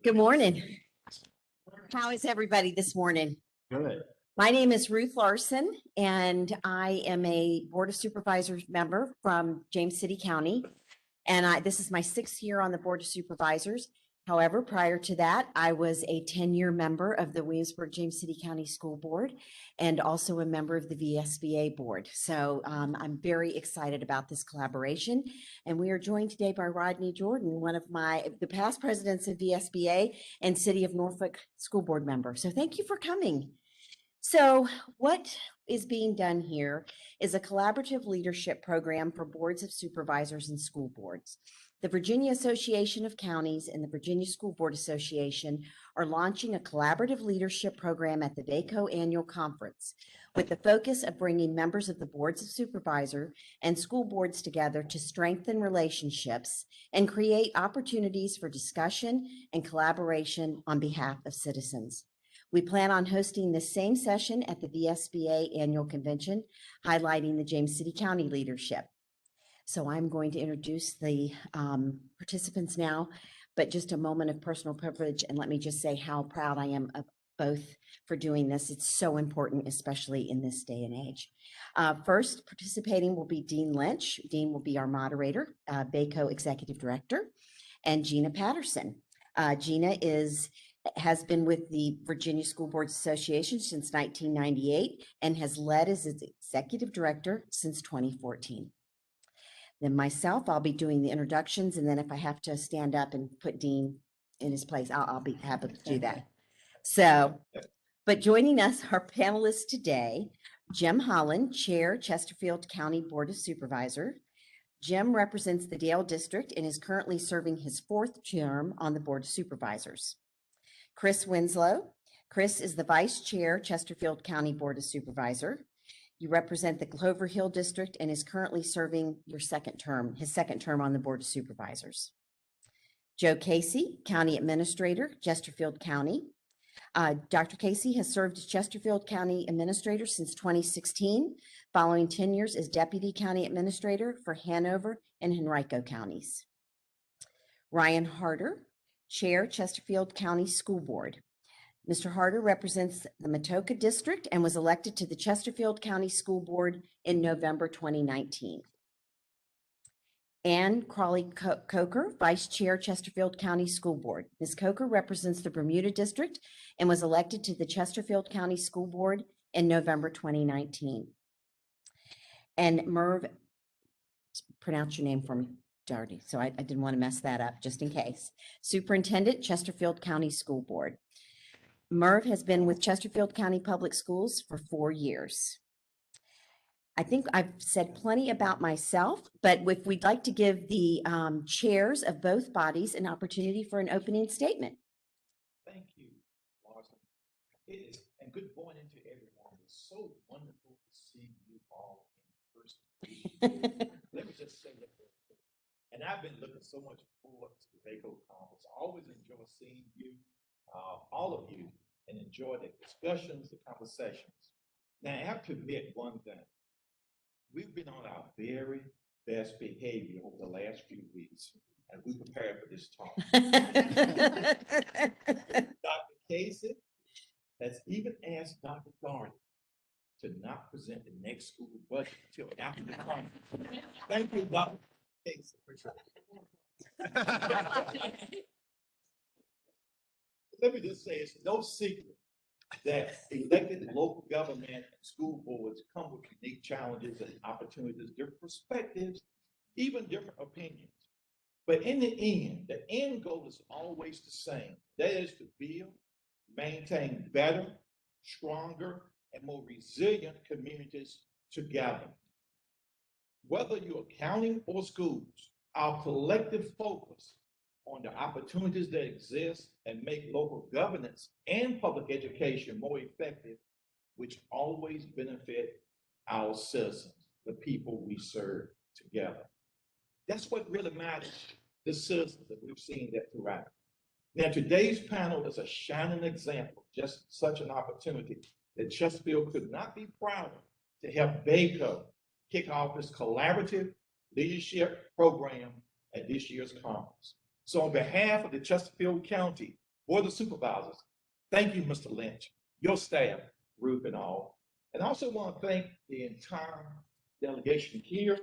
Good morning. How is everybody this morning? Good. My name is Ruth Larson, and I am a Board of Supervisors member from James City County. And this is my 6th year on the Board of Supervisors. However, prior to that, I was a 10-year member of the Williamsburg-James City County School Board and also a member of the VSBA board. So I'm very excited about this collaboration. And we are joined today by Rodney Jordan, one of the past presidents of VSBA and City of Norfolk School Board member. So thank you for coming. So what is being done here is a collaborative leadership program for boards of supervisors and school boards. The Virginia Association of Counties and the Virginia School Board Association are launching a collaborative leadership program at the VACo Annual Conference with the focus of bringing members of the boards of supervisor and school boards together to strengthen relationships and create opportunities for discussion and collaboration on behalf of citizens. We plan on hosting the same session at the VSBA Annual Convention, highlighting the James City County leadership. So I'm going to introduce the participants now, but just a moment of personal privilege, and let me just say how proud I am of both for doing this. It's so important, especially in this day and age. First, participating will be Dean Lynch. Dean will be our moderator, VACo Executive Director, and Gina Patterson. Gina has been with the Virginia School Boards Association since 1998 and has led as its executive director since 2014. Then myself, I'll be doing the introductions, and then if I have to stand up and put Dean in his place, I'll be happy to do that. So, but joining us are panelists today, Jim Holland, Chair, Chesterfield County Board of Supervisors. Jim represents the Dale District and is currently serving his 4th term on the Board of Supervisors. Chris Winslow. Chris is the Vice Chair, Chesterfield County Board of Supervisors. You represent the Clover Hill District and is currently serving his second term on the Board of Supervisors. Joe Casey, County Administrator, Chesterfield County. Dr. Casey has served as Chesterfield County Administrator since 2016, following 10 years as Deputy County Administrator for Hanover and Henrico counties. Ryan Harter, Chair, Chesterfield County School Board. Mr. Harter represents the Matoka District and was elected to the Chesterfield County School Board in November 2019. Ann Crawley-Coker, Vice Chair, Chesterfield County School Board. Ms. Coker represents the Bermuda District and was elected to the Chesterfield County School Board in November 2019. And Merv, pronounce your name for me, Daugherty, so I didn't want to mess that up just in case. Superintendent, Chesterfield County School Board. Merv has been with Chesterfield County Public Schools for 4 years. I think I've said plenty about myself, but if we'd like to give the chairs of both bodies an opportunity for an opening statement. Thank you, Larson. It is, and good morning to everyone. It's so wonderful to see you all in person. Let me just say that. And I've been looking so much forward to the VACo Conference. I always enjoy seeing you, all of you, and enjoy the discussions, the conversations. Now, I have to admit one thing. We've been on our very best behavior over the last few weeks, and we prepared for this talk. Dr. Casey has even asked Dr. Daugherty to not present the next school budget until after the conference. Thank you, Dr. Casey. Let me just say, it's no secret that elected local government and school boards come with unique challenges and opportunities, different perspectives, even different opinions. But in the end goal is always the same. That is to build, maintain better, stronger, and more resilient communities together. Whether you're county or schools, our collective focus on the opportunities that exist and make local governance and public education more effective, which always benefit our citizens, the people we serve together. That's what really matters, the citizens, that we've seen that throughout. Now, today's panel is a shining example, just such an opportunity that Chesterfield could not be prouder to help VACo kick off this collaborative leadership program at this year's conference. So on behalf of the Chesterfield County Board of Supervisors, thank you, Mr. Lynch, your staff, Ruth and all. And I also want to thank the entire delegation here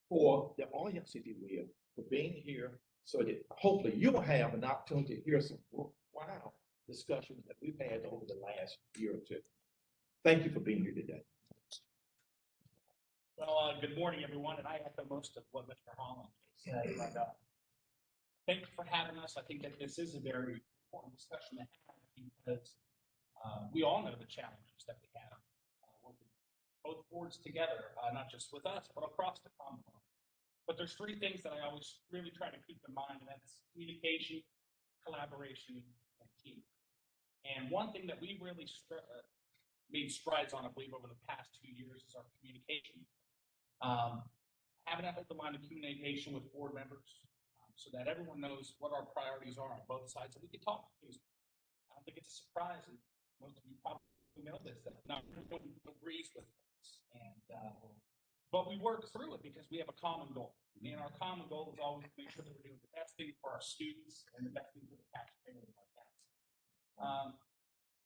for the audience, if you will, for being here so that hopefully you will have an opportunity to hear some wow discussions that we've had over the last year or two. Thank you for being here today. Well, good morning, everyone, and I echo most of what Mr. Holland said. But, thank you for having us. I think that this is a very important discussion to have because we all know the challenges that we have working both boards together, not just with us, but across the Commonwealth. But there's three things that I always really try to keep in mind, and that's communication, collaboration, and team. And one thing that we really made strides on, I believe, over the past 2 years is our communication. Having that open line of communication with board members so that everyone knows what our priorities are on both sides, and we can talk. I don't think it's a surprise, and most of you probably know this, that not everyone agrees with this. But we work through it because we have a common goal. And our common goal is always to make sure that we're doing the best thing for our students and the best thing for the taxpayer of our county.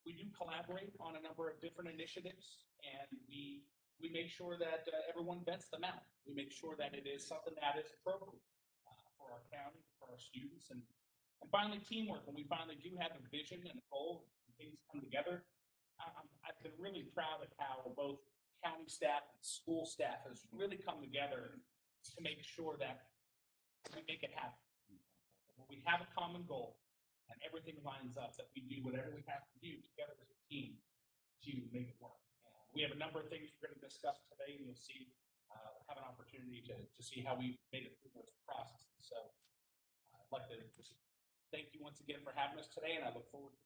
We do collaborate on a number of different initiatives, and we make sure that everyone vets them out. We make sure that it is something that is appropriate for our county, for our students, and finally teamwork. When we finally do have a vision and a goal and things come together, I've been really proud of how both county staff and school staff has really come together to make sure that we make it happen. When we have a common goal and everything lines up, that we do whatever we have to do together as a team to make it work. We have a number of things we're going to discuss today, and you'll see, have an opportunity to see how we made it through those processes. So I'd like to just thank you once again for having us today, and I look forward to it.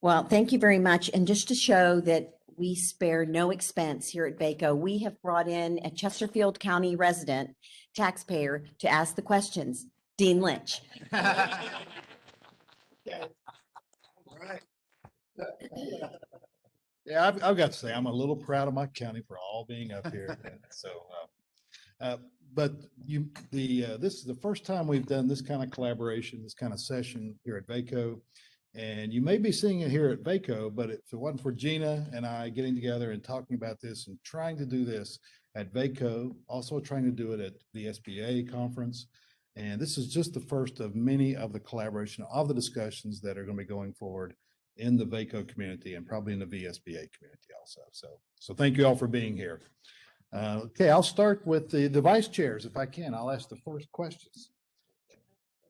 Well, thank you very much. And just to show that we spare no expense here at VACo, we have brought in a Chesterfield County resident taxpayer to ask the questions, Dean Lynch. Yeah, I've got to say, I'm a little proud of my county for all being up here. But this is the first time we've done this kind of collaboration, this kind of session here at VACo. And you may be seeing it here at VACo, but if it wasn't for Gina and I getting together and talking about this and trying to do this at VACo, also trying to do it at the VSBA conference. And this is just the first of many of the collaboration of the discussions that are going to be going forward in the VACo community and probably in the VSBA community also. So thank you all for being here. Okay, I'll start with the vice chairs if I can. I'll ask the first questions.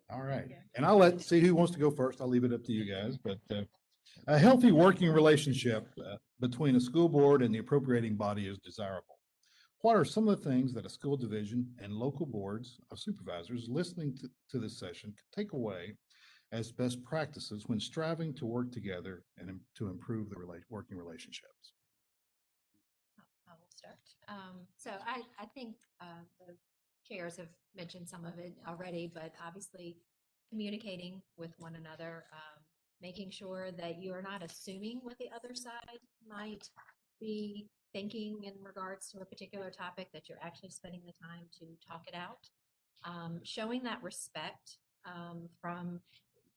All right, and I'll see who wants to go first. I'll leave it up to you guys, but a healthy working relationship between a school board and the appropriating body is desirable. What are some of the things that a school division and local boards of supervisors listening to this session can take away as best practices when striving to work together and to improve the working relationships? I will start. So I think the chairs have mentioned some of it already, but obviously communicating with one another, making sure that you are not assuming what the other side might be thinking in regards to a particular topic, that you're actually spending the time to talk it out, showing that respect from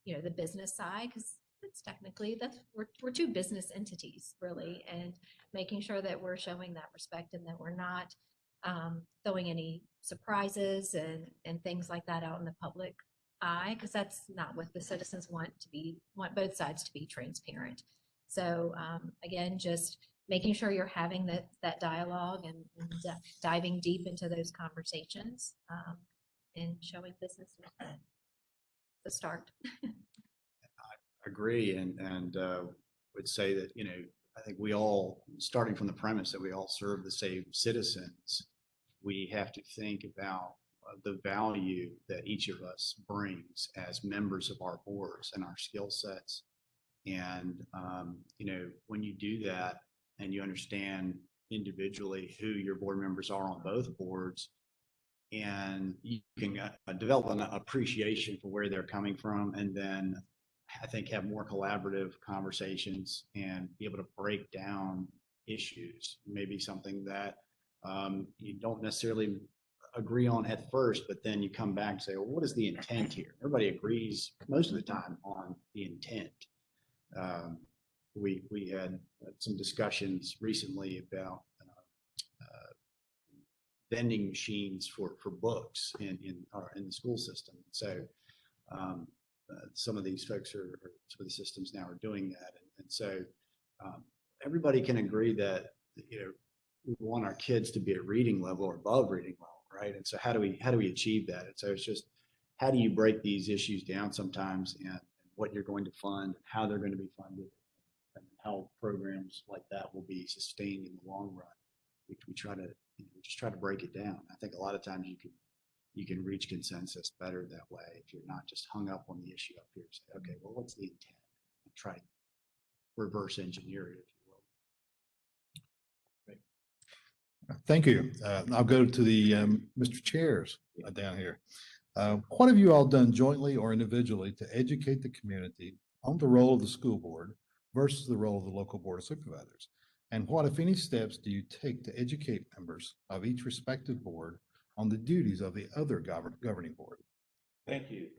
the business side, because it's technically we're two business entities really, and making sure that we're showing that respect and that we're not throwing any surprises and things like that out in the public eye, because that's not what the citizens want both sides to be transparent. So again, just making sure you're having that dialogue and diving deep into those conversations and showing business the start. I agree, and would say that I think we all, starting from the premise that we all serve the same citizens, we have to think about the value that each of us brings as members of our boards and our skill sets. And when you do that and you understand individually who your board members are on both boards, and you can develop an appreciation for where they're coming from, and then I think have more collaborative conversations and be able to break down issues, maybe something that you don't necessarily agree on at first, but then you come back and say, well, what is the intent here? Everybody agrees most of the time on the intent. We had some discussions recently about vending machines for books in the school system. So some of these folks some of the systems now are doing that, and so everybody can agree that we want our kids to be at reading level or above reading level, right? And so how do we achieve that? And so it's just, how do you break these issues down sometimes, and what you're going to fund, how they're going to be funded, and how programs like that will be sustained in the long run. We try to just try to break it down. I think a lot of times you can reach consensus better that way if you're not just hung up on the issue up here. Say, okay, well, what's the intent? And try to reverse engineer it, if you will. Thank you. I'll go to the Mr. Chairs down here. What have you all done jointly or individually to educate the community on the role of the school board versus the role of the local board of supervisors? And what, if any, steps do you take to educate members of each respective board on the duties of the other governing board? Thank you.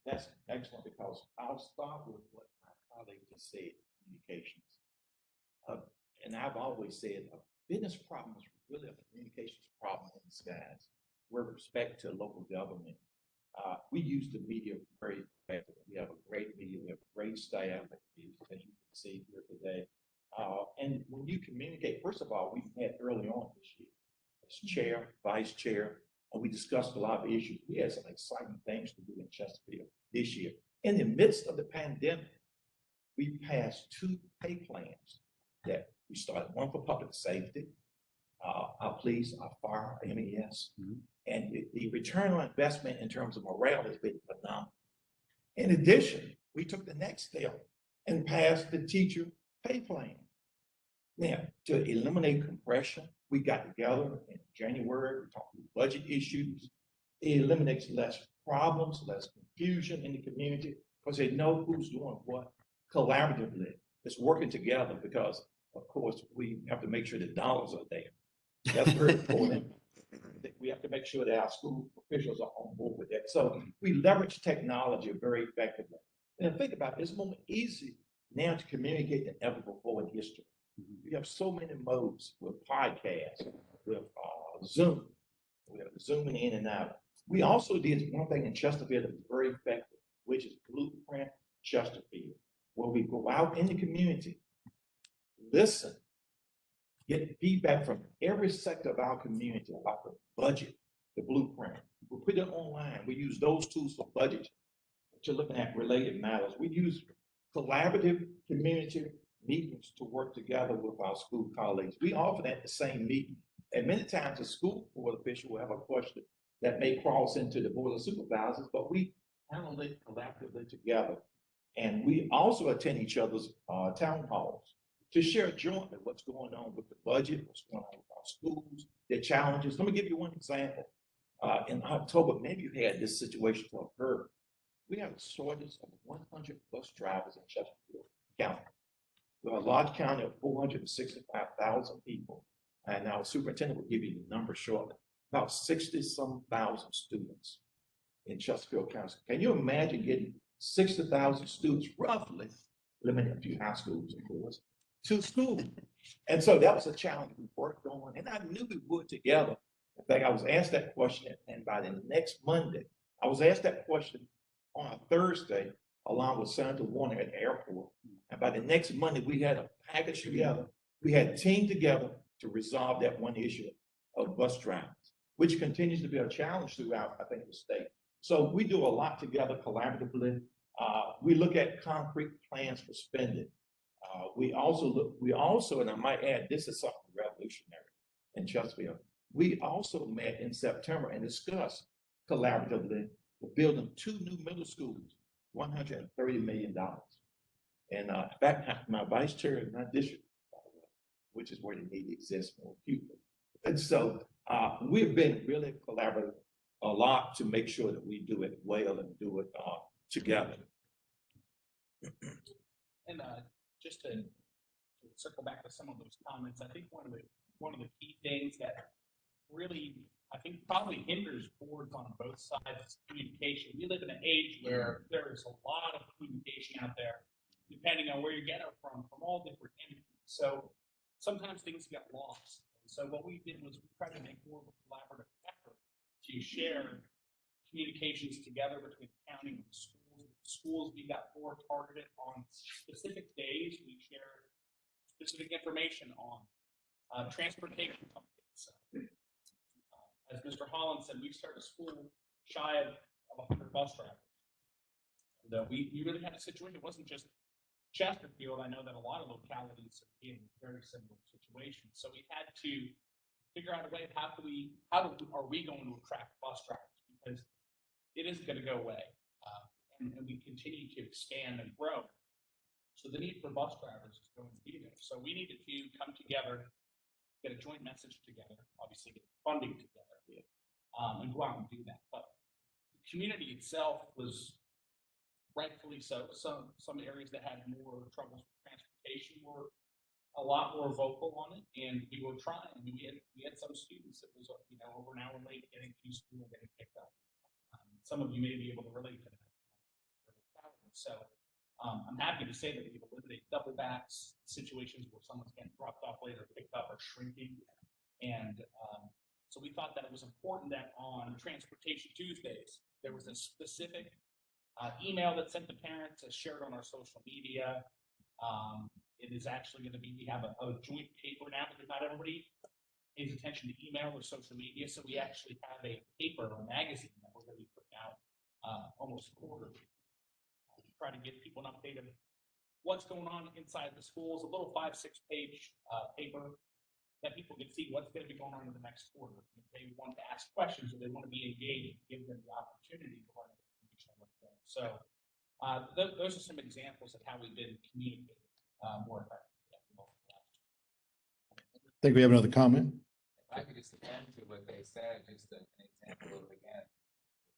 That's excellent, because I'll start with what my colleague just said, communications. And I've always said a business problem is really a communications problem in disguise. With respect to local government, we use the media very effectively. We have a great media, we have a great staff, as you can see here today. And when you communicate, first of all, we've had early on this year, as chair, vice chair, and we discussed a lot of issues. We had some exciting things to do in Chesterfield this year. In the midst of the pandemic, we passed 2 pay plans that we started, one for public safety, our police, our fire, our MES, and the return on investment in terms of morale has been phenomenal. In addition, we took the next step and passed the teacher pay plan. Now, to eliminate compression, we got together in January, we talked about budget issues. It eliminates less problems, less confusion in the community, because they know who's doing what collaboratively. It's working together, because, of course, we have to make sure the dollars are there. That's very important. We have to make sure that our school officials are on board with that. So we leverage technology very effectively. And think about it, it's more easy now to communicate than ever before in history. We have so many modes with podcasts, with Zoom. We have zooming in and out. We also did one thing in Chesterfield that was very effective, which is Blueprint Chesterfield, where we go out in the community, listen, get feedback from every sector of our community about the budget, the blueprint. We put it online. We use those tools for budget, to looking at related matters. We use collaborative community meetings to work together with our school colleagues. We often at the same meeting, and many times a school board official will have a question that may cross into the board of supervisors, but we handle it collaboratively together. And we also attend each other's town halls to share jointly what's going on with the budget, what's going on with our schools, their challenges. Let me give you one example. In October, maybe you had this situation to occur. We have a shortage of 100 bus drivers in Chesterfield County. We're a large county of 465,000 people. And our superintendent will give you the number shortly. About 60-some thousand students in Chesterfield County. Can you imagine getting 60,000 students, roughly, limited a few high schools, of course, to school? And so that was a challenge we worked on, and I knew we would together. In fact, I was asked that question, and by the next Monday, I was asked that question on a Thursday, along with Senator Warner at the airport. And by the next Monday, we had a package together. We had a team together to resolve that one issue of bus drivers, which continues to be a challenge throughout, I think, the state. So we do a lot together collaboratively. We look at concrete plans for spending. We also, and I might add, this is something revolutionary in Chesterfield. We also met in September and discussed collaboratively the building 2 new middle schools, $130 million. And in fact, my vice chair in my district, which is where the need exists more acutely. And so we've been really collaborative a lot to make sure that we do it well and do it together. And just to circle back to some of those comments, I think one of the key things that really I think probably hinders boards on both sides of communication. We live in an age where there is a lot of communication out there, depending on where you get it from all different entities. So sometimes things get lost. So what we did was we tried to make more of a collaborative effort to share communications together between the county and the schools. Schools, we got more targeted on specific days. We shared specific information on transportation companies. As Mr. Holland said, we started a school shy of 100 bus drivers. And, we really had a situation. It wasn't just Chesterfield. I know that a lot of localities are in very similar situations. So we had to figure out a way of are we going to attract bus drivers, because it isn't going to go away, and we continue to expand and grow. So the need for bus drivers is going to be there. So we needed to come together, get a joint message together, obviously get funding together, and go out and do that. But the community itself was rightfully so. Some areas that had more troubles with transportation were a lot more vocal on it, and we were trying. I mean, we had some students that was over an hour late getting to school, getting picked up. Some of you may be able to relate to that. So I'm happy to say that we've eliminated double backs, situations where someone's getting dropped off later, picked up, or shrinking. And so we thought that it was important that on Transportation Tuesdays, there was a specific email that sent to parents, as shared on our social media. It is actually going to be, we have a joint paper now, because not everybody pays attention to email or social media. So we actually have a paper or magazine that we're going to be putting out almost quarterly. Try to give people an update of what's going on inside the schools, a little 5-6 page paper that people can see what's going to be going on in the next quarter. If they want to ask questions or they want to be engaged, give them the opportunity to learn information like that. So those are some examples of how we've been communicating more effectively. I think we have another comment. If I could just add to what they said, just an example of, again,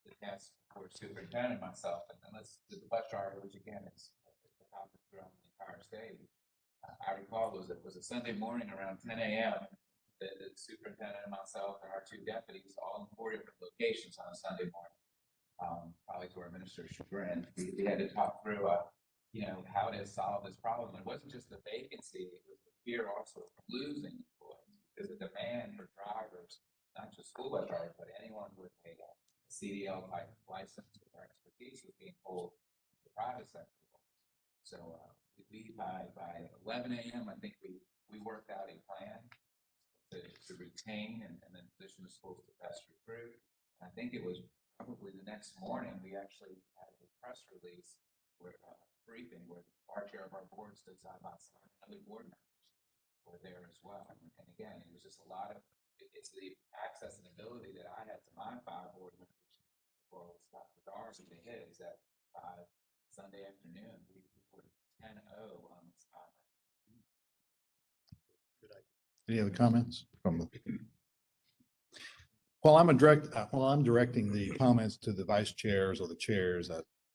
the task force superintendent myself, and then let's do the bus driver, which again is the topic throughout the entire state. I recall it was a Sunday morning around 10 a.m. The superintendent and myself and our 2 deputies, all in 4 different locations on a Sunday morning. Probably to our minister's chagrin, we had to talk through, how to solve this problem. It wasn't just the vacancy; it was the fear also of losing employees, because the demand for drivers, not just school bus drivers, but anyone with a CDL type license with our expertise, was being pulled to the private sector. So we by 11 a.m. I think we worked out a plan to retain and then position the schools to best recruit. And I think it was probably the next morning we actually had a press release where briefing where our chair of our board stood side by side, and other board members were there as well. And again, it was just a lot of it's the access and ability that I had to my 5 board members, as well as Dr. Daugherty, to his, that by Sunday afternoon we were 10-0 on this topic. Good idea. Any other comments from the? While I'm directing the comments to the vice chairs or the chairs,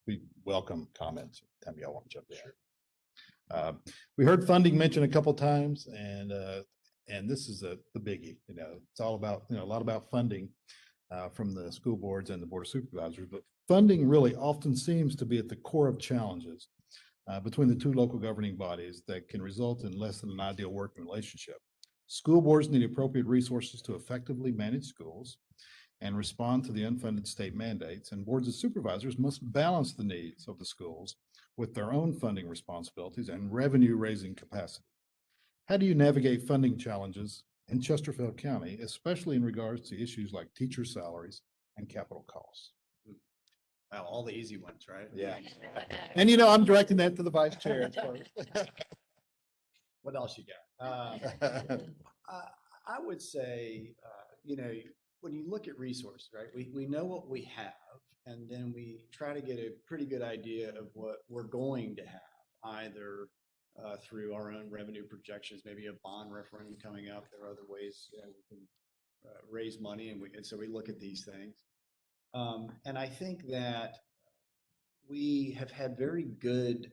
we welcome comments. Time y'all want to jump in. We heard funding mentioned a couple times, and this is the biggie. It's all about a lot about funding from the school boards and the board of supervisors. But funding really often seems to be at the core of challenges between the 2 local governing bodies that can result in less than an ideal working relationship. School boards need appropriate resources to effectively manage schools and respond to the unfunded state mandates, and boards of supervisors must balance the needs of the schools with their own funding responsibilities and revenue-raising capacity. How do you navigate funding challenges in Chesterfield County, especially in regards to issues like teacher salaries and capital costs? Wow, all the easy ones, right? Yeah. And I'm directing that to the vice chair. What else you got? I would say, when you look at resources, right, we know what we have, and then we try to get a pretty good idea of what we're going to have, either through our own revenue projections, maybe a bond referendum coming up. There are other ways we can raise money, and so we look at these things. And I think that we have had very good,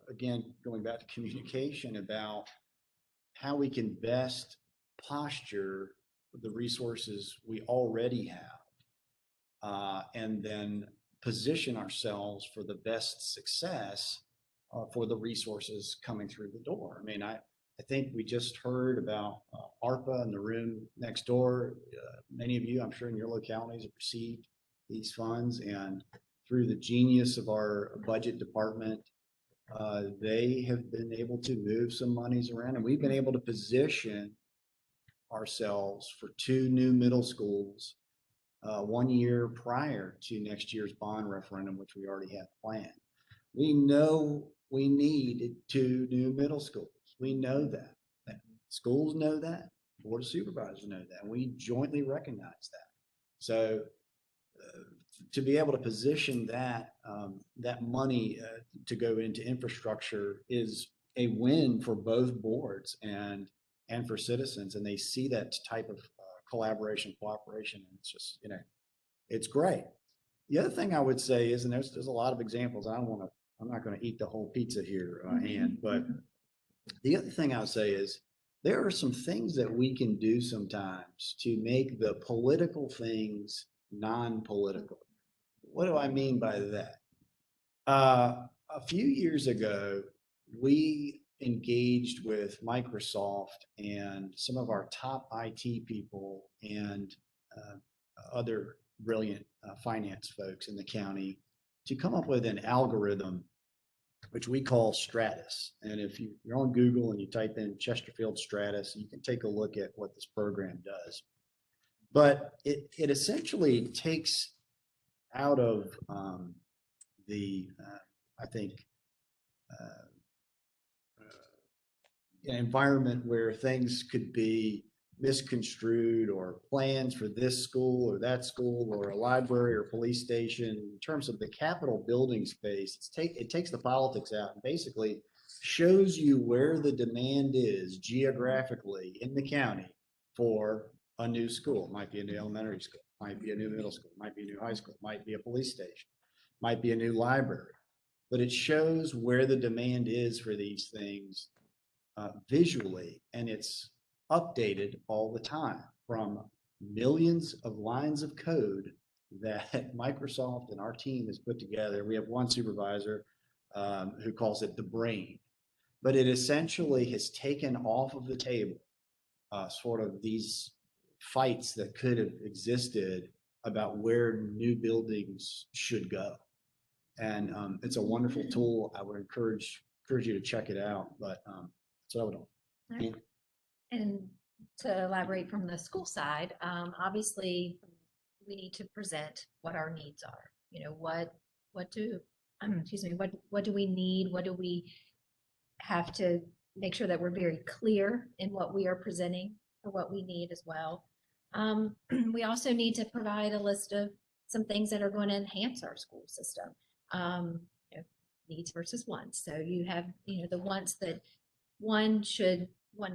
again, going back to communication about how we can best posture the resources we already have, and then position ourselves for the best success for the resources coming through the door. I mean, I think we just heard about ARPA in the room next door. Many of you, I'm sure in your localities, have received these funds, and through the genius of our budget department, they have been able to move some monies around, and we've been able to position ourselves for 2 new middle schools 1 year prior to next year's bond referendum, which we already have planned. We know we need 2 new middle schools. We know that. Schools know that. Board of Supervisors know that. And we jointly recognize that. So to be able to position that that money to go into infrastructure is a win for both boards and for citizens, and they see that type of collaboration, cooperation, and it's just, it's great. The other thing I would say is, and there's a lot of examples. I'm not going to eat the whole pizza here, Ann, but the other thing I would say is there are some things that we can do sometimes to make the political things non-political. What do I mean by that? A few years ago, we engaged with Microsoft and some of our top IT people and other brilliant finance folks in the county to come up with an algorithm which we call Stratus. And if you're on Google and you type in Chesterfield Stratus, you can take a look at what this program does. But it essentially takes out of I think, an environment where things could be misconstrued, or plans for this school or that school or a library or police station. In terms of the Capitol building space, it takes the politics out and basically shows you where the demand is geographically in the county for a new school. It might be a new elementary school, might be a new middle school, might be a new high school, might be a police station, might be a new library. But it shows where the demand is for these things visually, and it's updated all the time from millions of lines of code that Microsoft and our team has put together. We have one supervisor who calls it the brain, but it essentially has taken off of the table sort of these fights that could have existed about where new buildings should go. And it's a wonderful tool. I would encourage you to check it out, but that's what I would do. Right. And to elaborate from the school side, obviously we need to present what our needs are. What do we need? What do we have to make sure that we're very clear in what we are presenting or what we need as well. We also need to provide a list of some things that are going to enhance our school system. Needs versus wants. So you have, the wants that one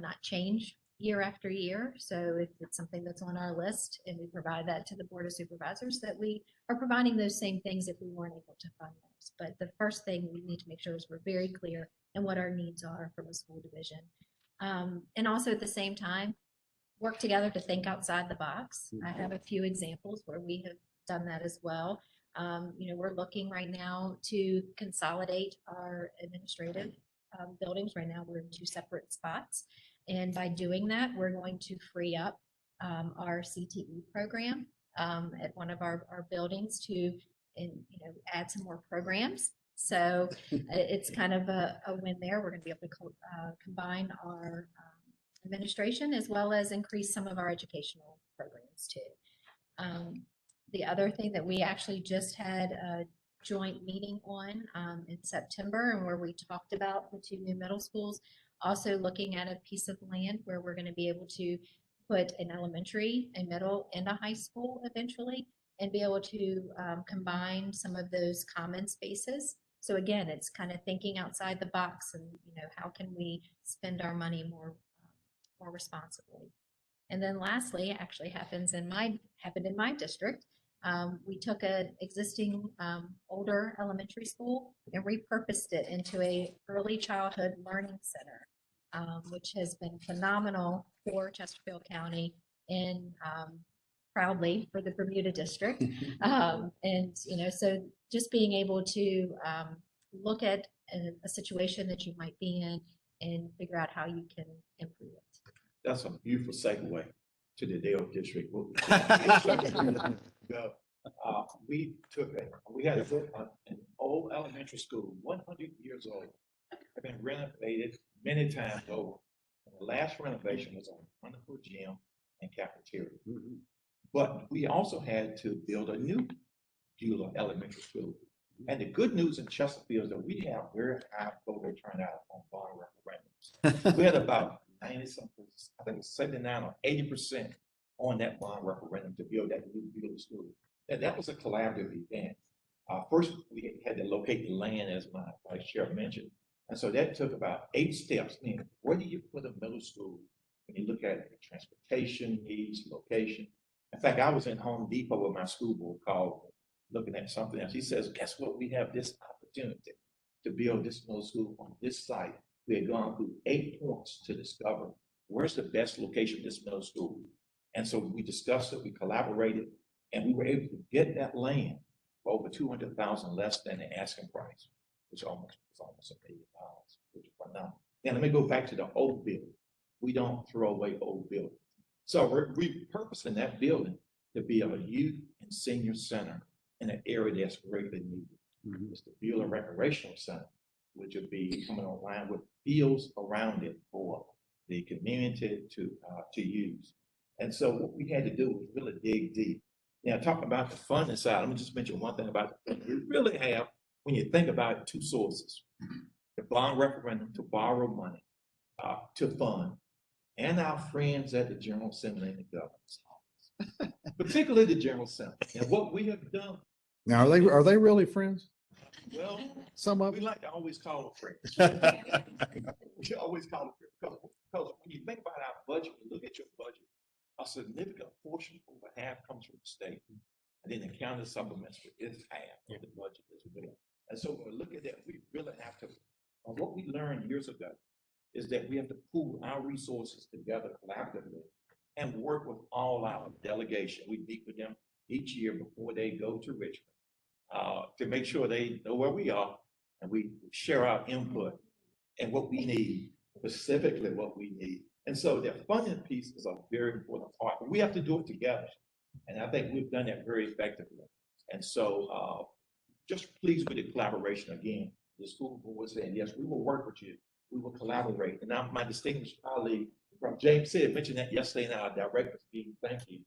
not change year after year. So if it's something that's on our list and we provide that to the Board of Supervisors, that we are providing those same things if we weren't able to fund those. But the first thing we need to make sure is we're very clear in what our needs are from a school division. And also at the same time, work together to think outside the box. I have a few examples where we have done that as well. We're looking right now to consolidate our administrative buildings. Right now we're in 2 separate spots. And by doing that, we're going to free up our CTE program at one of our buildings to add some more programs. So it's kind of a win there. We're going to be able to combine our administration as well as increase some of our educational programs too. The other thing that we actually just had a joint meeting on in September, and where we talked about the 2 new middle schools, also looking at a piece of land where we're going to be able to put an elementary, a middle, and a high school eventually, and be able to combine some of those common spaces. So again, it's kind of thinking outside the box, and how can we spend our money more responsibly. And then lastly, actually happened in my district. We took an existing older elementary school and repurposed it into a early childhood learning center, which has been phenomenal for Chesterfield County in proudly for the Bermuda district. And, so just being able to look at a situation that you might be in and figure out how you can improve it. That's a beautiful segue to the Dale District. We had an old elementary school, 100 years old, have been renovated many times over. And the last renovation was a wonderful gym and cafeteria. But we also had to build a new Beulah Elementary School. And the good news in Chesterfield is that we have very high voter turnout on bond referendums. We had about 90-something, I think it's 79 or 80% on that bond referendum to build that new Beulah school. And that was a collaborative event. First, we had to locate the land, as my vice chair mentioned. And so that took about 8 steps. I mean, where do you put a middle school when you look at the transportation needs, location? In fact, I was in Home Depot with my school board called looking at something else. He says, guess what? We have this opportunity to build this middle school on this site. We had gone through 8 points to discover where's the best location for this middle school. And so we discussed it, we collaborated, and we were able to get that land for over $200,000 less than the asking price, which was almost $1 million, which is phenomenal. Now, let me go back to the old building. We don't throw away old buildings. So we're repurposing that building to be a youth and senior center in an area that's greatly needed. It's the Beulah Recreational Center, which will be coming online with fields around it for the community to use. And so what we had to do was really dig deep. Now, talking about the funding side, let me just mention one thing about it. We really have, when you think about it, 2 sources. The bond referendum to borrow money to fund, and our friends at the General Assembly and the governor's office, particularly the General Assembly. And what we have done. Now, are they really friends? Well, Some of we them. like to always call them friends. We always call them friends because when you think about our budget, you look at your budget, a significant portion, over half, comes from the state. And then the county supplements for its half of the budget as well. And so when we look at that, we really have to, what we learned years ago is that we have to pool our resources together collaboratively and work with all our delegation. We meet with them each year before they go to Richmond to make sure they know where we are, and we share our input and what we need, specifically what we need. And so that funding piece is a very important part, but we have to do it together. And I think we've done that very effectively. And so just pleased with the collaboration again. The school board was saying, yes, we will work with you. We will collaborate. And now my distinguished colleague from James City mentioned that yesterday in our director's meeting. Thank you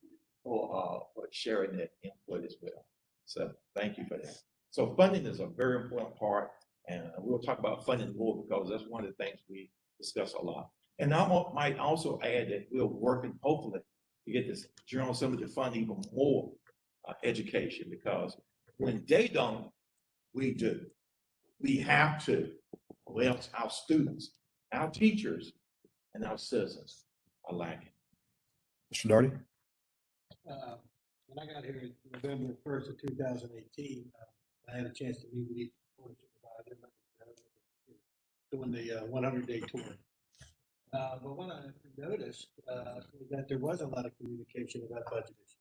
for sharing that input as well. So thank you for that. So funding is a very important part, and we'll talk about funding more because that's one of the things we discuss a lot. And I might also add that we're working hopefully to get this General Assembly to fund even more education, because when they don't, we do. We have to, or else our students, our teachers, and our citizens are lacking. Mr. Daugherty? When I got here November 1st of 2018, I had a chance to meet with each board supervisor doing the 100-day tour. But what I noticed was that there was a lot of communication about budget issues.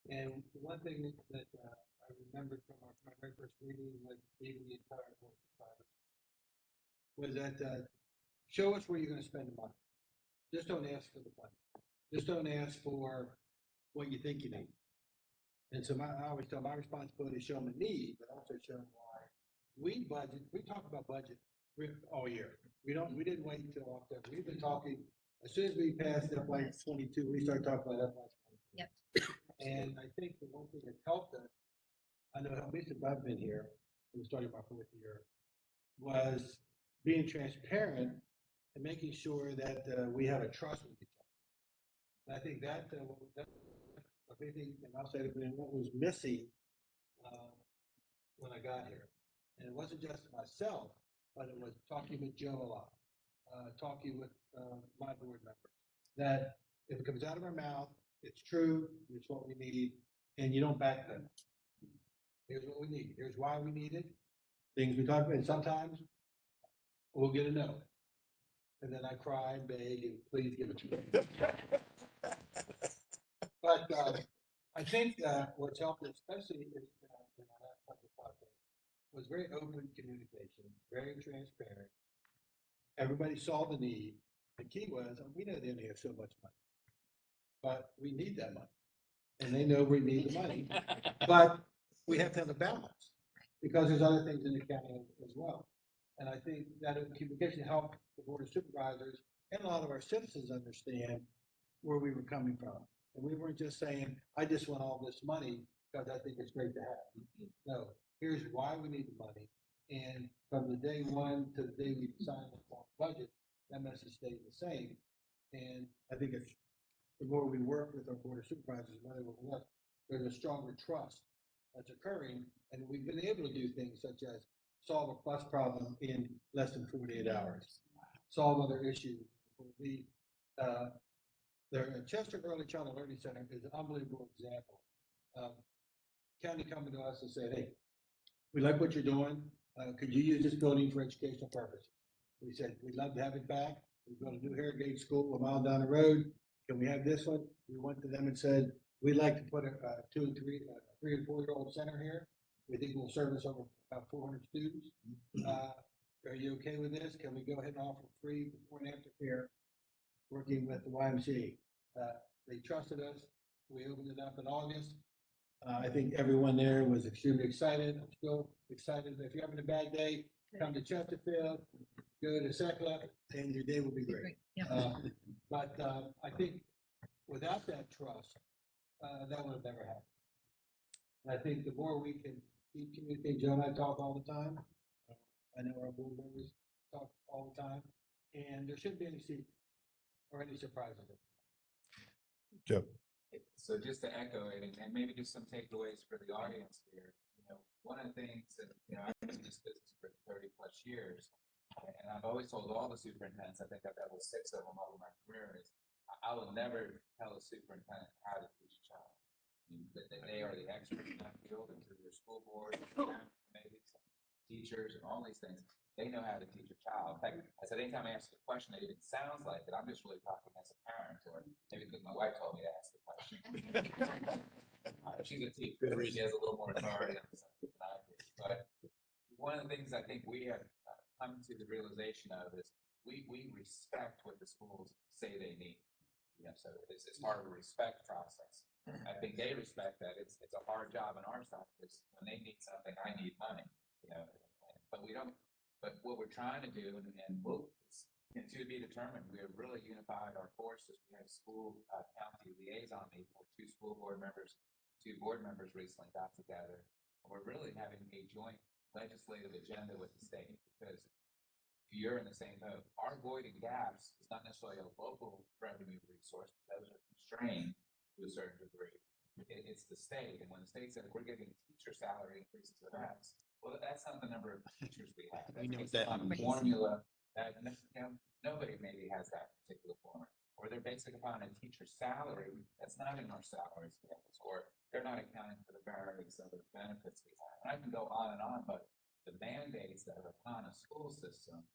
And one thing that I remembered from my very first meeting with even the entire board supervisor was that show us where you're going to spend the money. Just don't ask for the money. Just don't ask for what you think you need. And so I always tell my responsibility is show them the need, but also show them why. We talk about budget all year. We didn't wait until October. We've been talking, as soon as we passed FY22, we started talking about FY23. Yep. And I think the one thing that's helped us, I know at least since I've been here, from starting my 4th year, was being transparent and making sure that we have a trust with each other. And I think that a big thing, and I'll say it again, what was missing when I got here. And it wasn't just myself, but it was talking with Joe a lot, talking with my board members, that if it comes out of our mouth, it's true, it's what we need, and you don't backpedal. Here's what we need. Here's why we need it. Things we talk about, and sometimes we'll get a no. And then I cry and beg and please give it to me. But, I think, what's helped, especially in our last couple of projects, was very open communication, very transparent. Everybody saw the need. The key was, we know they only have so much money, but we need that money. And they know we need the money, but we have to have a balance because there's other things in the county as well. And I think that communication helped the Board of Supervisors and a lot of our citizens understand where we were coming from. And we weren't just saying, I just want all this money because I think it's great to have. No, here's why we need the money. And from the day one to the day we signed the budget, that message stayed the same. And I think if the more we work with our Board of Supervisors, whether we're left, there's a stronger trust that's occurring. And we've been able to do things such as solve a bus problem in less than 48 hours, solve other issues. The Chester Early Childhood Learning Center is an unbelievable example. County coming to us and said, hey, we like what you're doing. Could you use this building for educational purposes? We said, we'd love to have it back. We built a new Harrogate School a mile down the road. Can we have this one? We went to them and said, we'd like to put a 2 and 3 and 4-year-old center here. We think we'll service over about 400 students. Are you okay with this? Can we go ahead and offer free before and after care working with the YMCA? They trusted us. We opened it up in August. I think everyone there was extremely excited. I'm still excited. If you're having a bad day, come to Chesterfield, go to Secla, and your day will be great. But I think without that trust, that would have never happened. And I think the more we can keep communicating, Joe and I talk all the time. I know our board members talk all the time, and there shouldn't be any secrets or any surprises. Joe. So just to echo it, and maybe just some takeaways for the audience here, one of the things that, I've been in this business for 30 plus years, and I've always told all the superintendents, I think I've got 6 of them over my career, is I will never tell a superintendent how to teach a child. That they are the experts in that field, and through their school board, committees, teachers, and all these things, they know how to teach a child. In fact, I said, anytime I ask a question, it sounds like that I'm just really talking as a parent, or maybe because my wife told me to ask the question. She's a teacher, she has a little more authority on something than I do. But one of the things I think we have come to the realization of is we respect what the schools say they need. So it's part of a respect process. I think they respect that. It's a hard job on our side because when they need something, I need money. But we don't. But what we're trying to do, and we'll to be determined, we have really unified our forces. We have school county liaison meeting where 2 school board members, 2 board members recently got together. We're really having a joint legislative agenda with the state because you're in the same boat. Our voiding gaps is not necessarily a local revenue resource. Those are constrained to a certain degree. It's the state, and when the state says we're giving teacher salary increases of X, well, that's not the number of teachers we have. That's based on a formula that nobody maybe has that particular formula, or they're based upon a teacher salary that's not in our salary scales, or they're not accounting for the various other benefits we have. And I can go on and on, but the mandates that are upon a school system,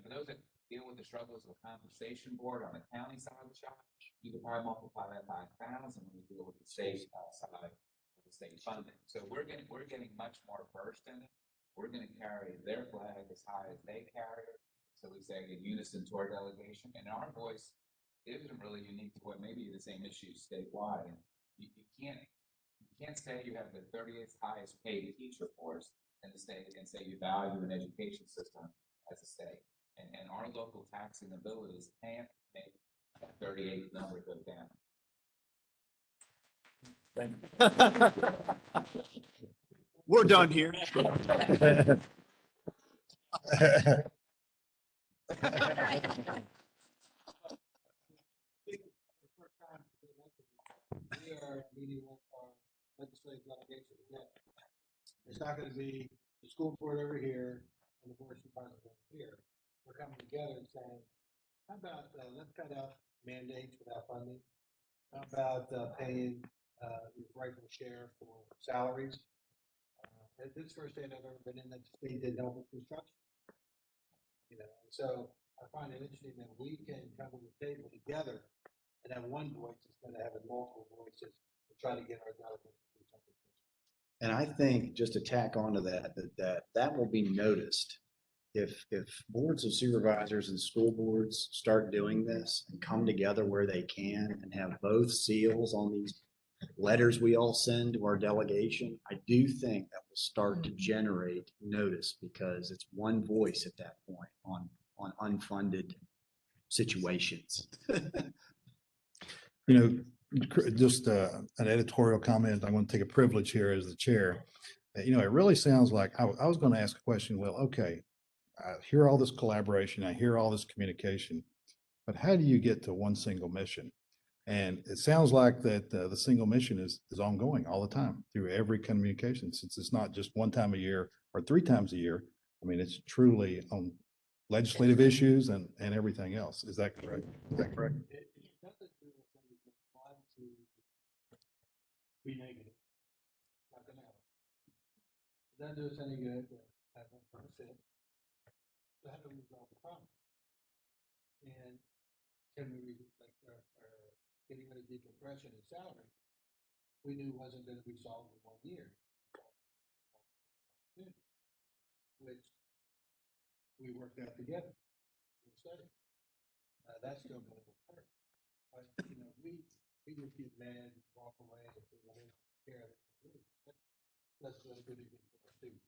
for those that deal with the struggles of a compensation board on the county side of the shop, you could probably multiply that by 1,000 when you deal with the state side of the state funding. So we're getting much more versed in it. We're going to carry their flag as high as they carry it. So we say in unison to our delegation, and our voice isn't really unique to what may be the same issues statewide. And you can't say you have the 38th highest paid teacher force in the state and say you value an education system as a state. And our local taxing abilities can't make that 38th number go down. We're done here. We are meeting with our legislative delegation again. It's not going to be the school board over here and the board of supervisors over here. We're coming together and saying, how about let's cut out mandates without funding? How about paying your rightful share for salaries? This first state I've ever been in that the state didn't help with construction. So I find it interesting that we can come to the table together And that one voice is gonna have multiple voices to try to get our delegates to do something. And I think just to tack onto that will be noticed. If boards of supervisors and school boards start doing this and come together where they can and have both seals on these letters we all send to our delegation, I do think that will start to generate notice because it's one voice at that point on unfunded situations. You know, just an editorial comment. I want to take a privilege here as the chair. You know, it really sounds like I was going to ask a question. Well, okay, I hear all this collaboration, I hear all this communication, but how do you get to one single mission? And it sounds like that the single mission is ongoing all the time through every communication, since it's not just one time a year or 3 times a year. I mean, it's truly on legislative issues and everything else. Is that correct? Is that correct? It doesn't do us any good to be negative. Not gonna help. It doesn't do us any good to have one person. So how do we resolve the problem? And can we, like, getting rid of decompression and salary, we knew wasn't gonna be solved in 1 year. Which we worked out together. in the study. That's still gonna occur. But, you know, we just get mad, walk away, and say, well, we don't care. Let's do a good thing for our students.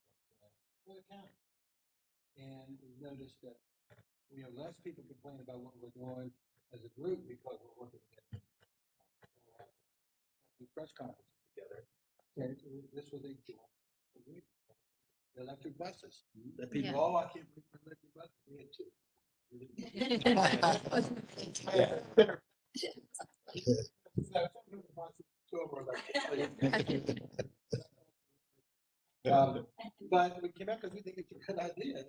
For the county. And we noticed that we have less people complain about what we're doing as a group because we're working together. We press conferences together. And this was a joint agreement. The electric buses. The people, oh, I can't believe the electric buses. We had 2. But we came out because we think it's a good idea,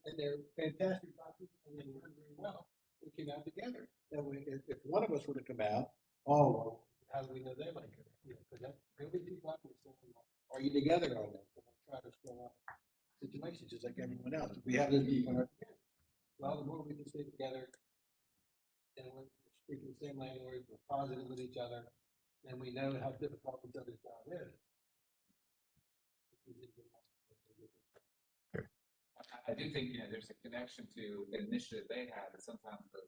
and they're fantastic buses, and they run very well. We came out together. That way, if one of us were to come out, oh, well, how do we know they like it? Because there'll be people out there saying, are you together on that? So we'll try to stir up situations just like everyone else. If we have this people together, well, the more we can stay together, and we're speaking the same language, we're positive with each other, and we know how difficult each other's job is. I do think, there's a connection to an initiative they have that sometimes the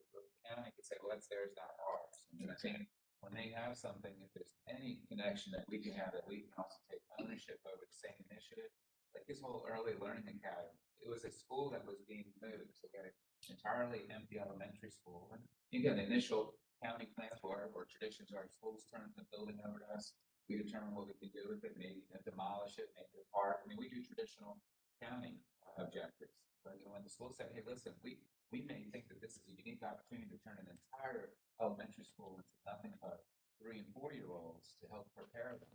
county could say, well, that's theirs, not ours. And I think when they have something, if there's any connection that we can have, that we can also take ownership over the same initiative, like this whole early learning academy, it was a school that was being moved. So we had an entirely empty elementary school. And you get initial county plans where traditions are schools turn the building over to us. We determine what we can do with it, maybe demolish it, make it a park. I mean, we do traditional county objectives. But when the school said, hey, listen, we may think that this is a unique opportunity to turn an entire elementary school into nothing but 3- and 4-year-olds to help prepare them.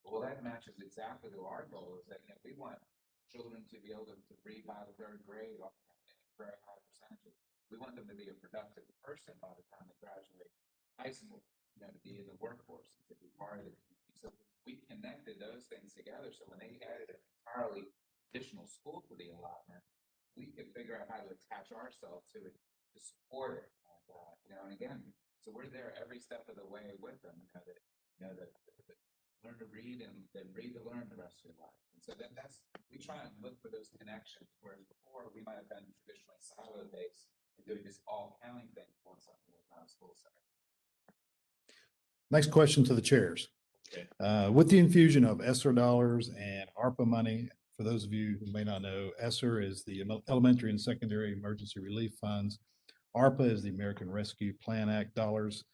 Well, that matches exactly to our goal is that we want children to be able to read by the 3rd grade at very high percentages. We want them to be a productive person by the time they graduate high school, to be in the workforce, to be part of the community. So we connected those things together. So when they added an entirely additional school to the allotment, we could figure out how to attach ourselves to it to support it. And, and again, so we're there every step of the way with them. That learn to read and then read to learn the rest of your life. And so that's we try and look for those connections. Whereas before we might have been traditionally silo based and doing this all county thing for something with not a school setting. Next question to the chairs. Okay. With the infusion of ESSER dollars and ARPA money, for those of you who may not know, ESSER is the Elementary and Secondary Emergency Relief Funds. ARPA is the American Rescue Plan Act dollars.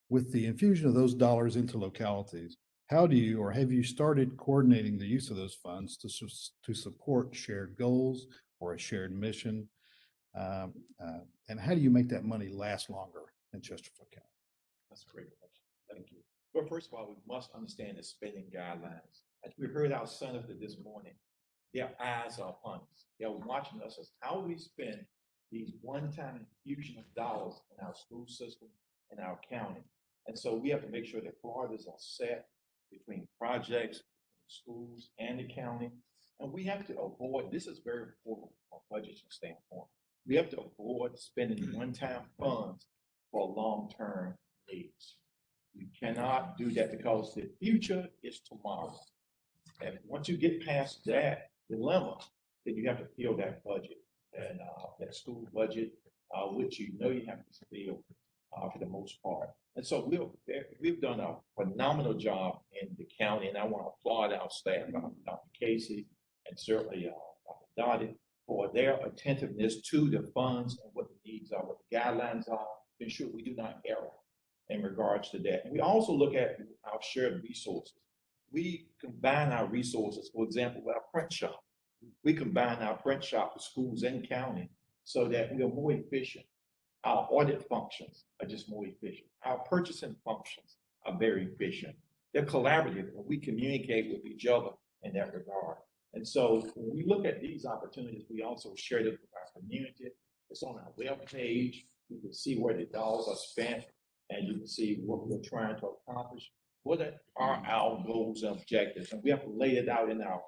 With the infusion of those dollars into localities, how do you, or have you started coordinating the use of those funds to support shared goals or a shared mission? And how do you make that money last longer in Chesterfield County? That's a great question. Thank you. Well, first of all, we must understand the spending guidelines. As we heard our senator this morning, their eyes are upon us. They're watching us as how we spend these one-time infusion of dollars in our school system and our county. And so we have to make sure that priorities are set between projects, schools, and the county. And we have to avoid, this is very important from a budgeting standpoint, we have to avoid spending one-time funds for long-term needs. You cannot do that because the future is tomorrow. And once you get past that dilemma, then you have to fill that budget and that school budget, which you know you have to fill for the most part. And so we've done a phenomenal job in the county, and I want to applaud our staff, Dr. Casey, and certainly Dr. Daugherty, for their attentiveness to the funds and what the needs are, what the guidelines are, to ensure we do not err in regards to that. And we also look at our shared resources. We combine our resources, for example, with our print shop. We combine our print shop with schools and county so that we are more efficient. Our audit functions are just more efficient. Our purchasing functions are very efficient. They're collaborative, and we communicate with each other in that regard. And so when we look at these opportunities, we also share it with our community. It's on our web page. You can see where the dollars are spent, and you can see what we're trying to accomplish. What are our goals and objectives? And we have to lay it out in our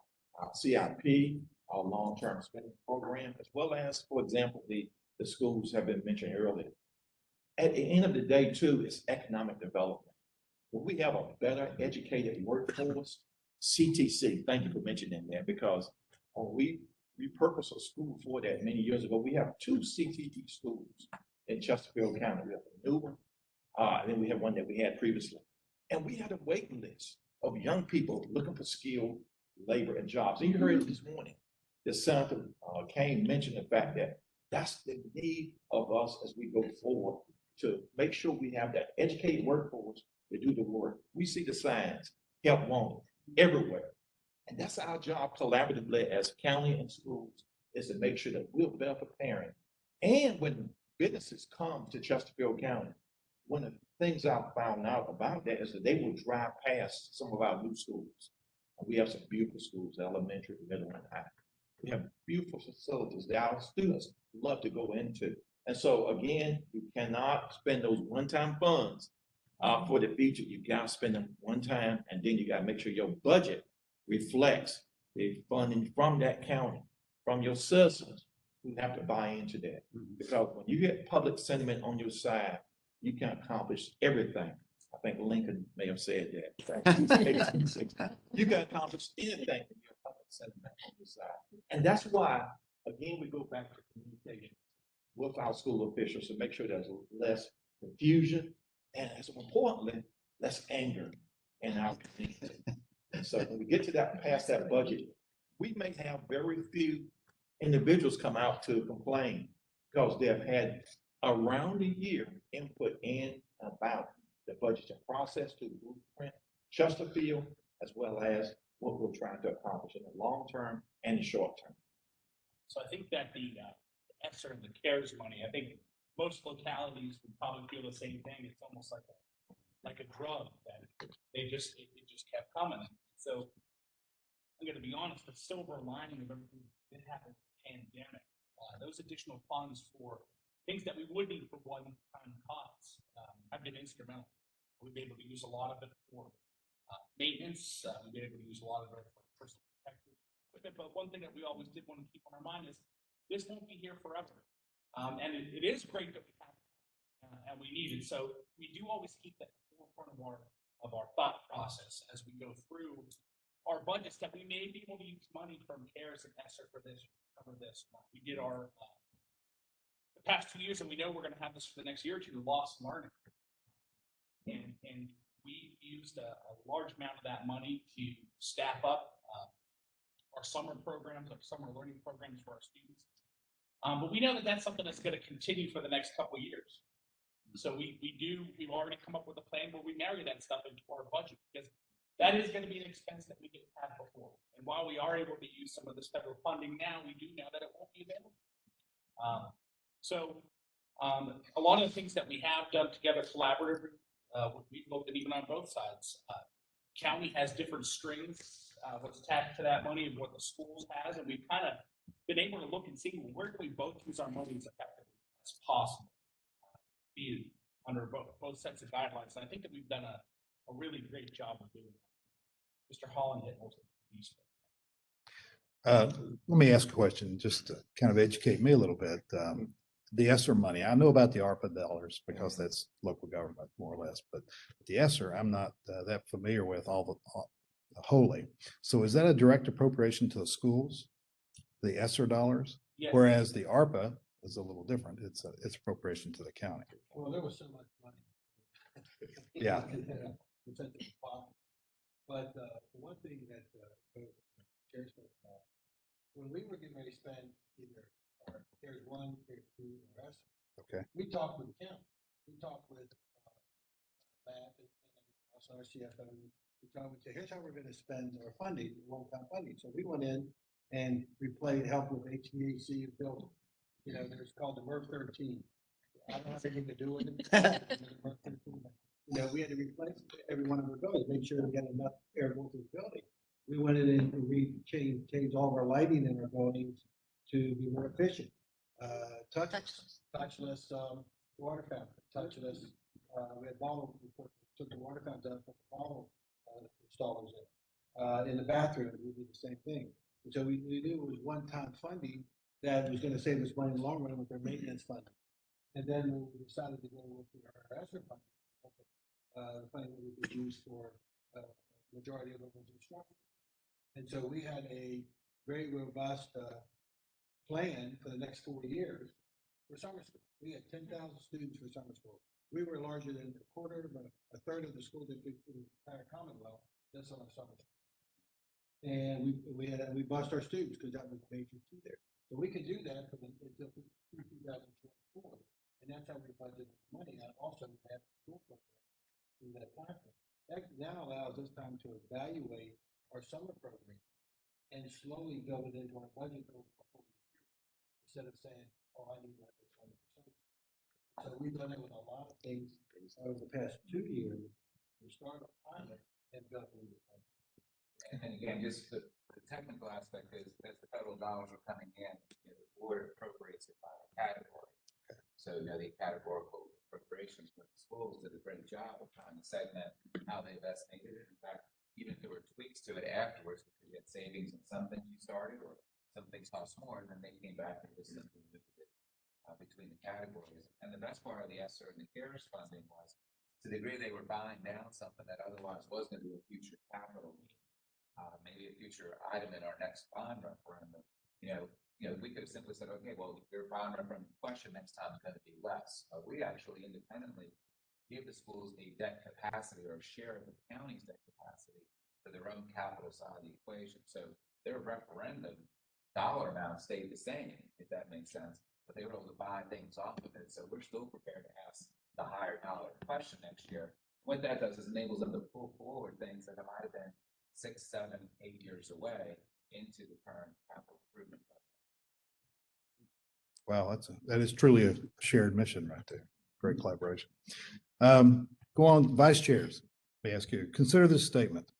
CIP, our long-term spending program, as well as, for example, the schools have been mentioned earlier. At the end of the day, too, it's economic development. When we have a better educated workforce, CTC, thank you for mentioning that, because we repurposed a school for that many years ago. We have 2 CTE schools in Chesterfield County. We have a new one, and then we have one that we had previously. And we had a waiting list of young people looking for skilled labor and jobs. And you heard it this morning, the Senator Kane mentioned the fact that that's the need of us as we go forward to make sure we have that educated workforce to do the work. We see the signs, help wanted, everywhere. And that's our job collaboratively as county and schools, is to make sure that we're better preparing. And when businesses come to Chesterfield County, one of the things I found out about that is that they will drive past some of our new schools. And we have some beautiful schools, elementary, middle, and high. We have beautiful facilities that our students love to go into. And so again, you cannot spend those one-time funds for the future. You gotta spend them one time, and then you gotta make sure your budget reflects the funding from that county, from your citizens who have to buy into that. Because when you get public sentiment on your side, you can accomplish everything. I think Lincoln may have said that. You can accomplish anything when you have public sentiment on your side. And that's why, again, we go back to communication with our school officials to make sure there's less confusion and, as importantly, less anger in our community. And so when we get to that, past that budget, we may have very few individuals come out to complain because they have had around a year input in about the budgeting process to the blueprint, Chesterfield, as well as what we're trying to accomplish in the long term and the short term. So I think that the ESSER and the CARES money, I think most localities would probably feel the same thing. It's almost like a drug that it just kept coming. So I'm going to be honest, the silver lining of everything that happened with the pandemic, those additional funds for things that we would need for one-time costs have been instrumental. We've been able to use a lot of it for maintenance. We've been able to use a lot of it for personal protective equipment. But one thing that we always did want to keep on our mind is this won't be here forever. And it is great that we have it, and we need it. So we do always keep that forefront of our thought process as we go through our budgets, that we may be able to use money from CARES and ESSER for this, cover this. We did our the past 2 years, and we know we're going to have this for the next year or two, lost learning. And we used a large amount of that money to staff up our summer programs, our summer learning programs for our students. But we know that that's something that's going to continue for the next couple of years. So we've already come up with a plan where we marry that stuff into our budget, because that is going to be an expense that we didn't have before. And while we are able to use some of this federal funding now, we do know that it won't be available. A lot of the things that we have done together collaboratively, we've looked at even on both sides. County has different strings, what's attached to that money and what the schools has, and we've kind of been able to look and see, well, where can we both use our money as effectively as possible, be under both sets of guidelines. And I think that we've done a really great job of doing that. Mr. Holland hit most of these. Let me ask a question, just to kind of educate me a little bit. the ESSER money, I know about the ARPA dollars because that's local government more or less, but the ESSER, I'm not that familiar with wholly. So is that a direct appropriation to the schools, the ESSER dollars? Yes. Whereas the ARPA is a little different. It's appropriation to the county. Well, there was so much money. Yeah. It's at the bottom. But the one thing that Chair spoke about, when we were getting ready to spend either there's 1, there's 2, or us, Okay. we talked with the county. We talked with Matt and also our CFO. We talked with, here's how we're going to spend our funding, one-time funding. So we went in and replaced, helped with HVAC and building. You know, there's called the Merv 13. I don't have anything to do with it. You know, we had to replace every one of our buildings, make sure we got enough air going through the building. We went in and we changed all of our lighting in our buildings to be more efficient. Touchless water fountain, touchless. We had bottle, took the water fountain out, put the bottle installers in the bathroom. We did the same thing. And so we knew it was one-time funding that was going to save us money in the long run with their maintenance funding. And then we decided to go with our ESSER funding, the funding that we could use for majority of it was instruction. And so we had a very robust plan for the next 4 years for summer school. We had 10,000 students for summer school. We were larger than a third of the school district in the entire Commonwealth that's on summer school. And we bust our students because that was a major key there. So we could do that until 2024. And that's how we budgeted money. And also we have a school program through that time. That now allows us time to evaluate our summer program and slowly build it into our budget over the whole year instead of saying, oh, I need that for 20%. So we've done it with a lot of things over the past 2 years. We started a pilot and built it into the budget. And again, just the technical aspect is as the federal dollars are coming in, you know, the board appropriates it by category. So, you know, the categorical appropriations with the schools did a great job of trying to segment how they best needed it. In fact, even if there were tweaks to it afterwards, because you had savings in some things you started or some things cost more, and then they came back and just simply moved it between the categories. And the best part of the ESSER and the CARES funding was to the degree they were buying down something that otherwise was going to be a future capital need, maybe a future item in our next bond referendum. You know, we could have simply said, okay, well, your bond referendum question next time is going to be less. But we actually independently give the schools a debt capacity or a share of the county's debt capacity for their own capital side of the equation. So their referendum dollar amount stayed the same, if that makes sense, but they were able to buy things off of it. So we're still prepared to ask the higher dollar question next year. What that does is enables them to pull forward things that might have been 6, 7, 8 years away into the current capital improvement budget. Wow, that is truly a shared mission right there. Great collaboration. Go on, vice chairs. Let me ask you, consider this statement.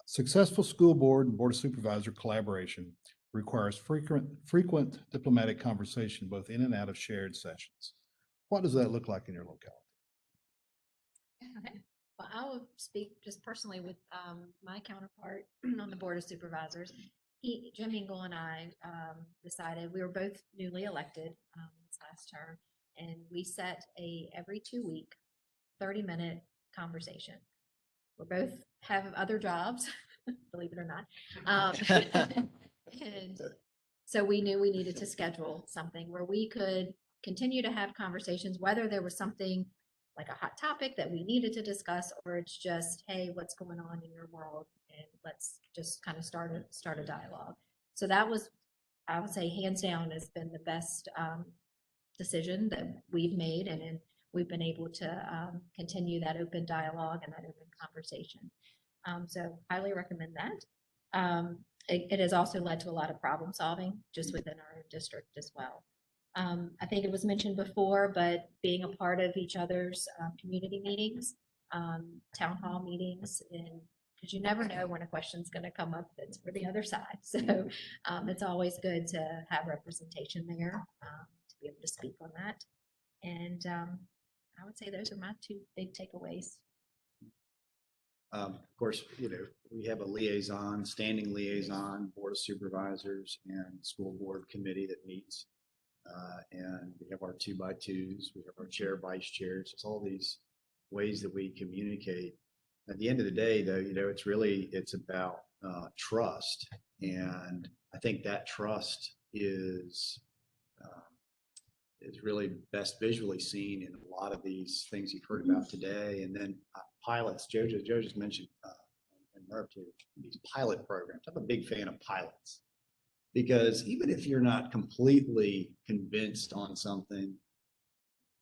Successful school board and board of supervisor collaboration requires frequent diplomatic conversation, both in and out of shared sessions. What does that look like in your locality? Well, I will speak just personally with my counterpart on the board of supervisors. Jim Engel and I decided, we were both newly elected this last term, and we set a every 2 week, 30-minute conversation. We both have other jobs, believe it or not. And so we knew we needed to schedule something where we could continue to have conversations, whether there was something like a hot topic that we needed to discuss, or it's just, hey, what's going on in your world? And let's just kind of start a dialogue. So that was, I would say, hands down, has been the best decision that we've made. And we've been able to continue that open dialogue and that open conversation. So highly recommend that. It has also led to a lot of problem solving just within our own district as well. I think it was mentioned before, but being a part of each other's community meetings, town hall meetings, and because you never know when a question's going to come up that's for the other side. So it's always good to have representation there to be able to speak on that. And I would say those are my 2 big takeaways. Of course, you know, we have a liaison, standing liaison, board of supervisors and school board committee that meets. And we have our our 2x2s, we have our chair, vice chairs. It's all these ways that we communicate. At the end of the day, though, it's about trust. And I think that trust is really best visually seen in a lot of these things you've heard about today. And then pilots, Joe just mentioned, and Merv too, these pilot programs. I'm a big fan of pilots because even if you're not completely convinced on something,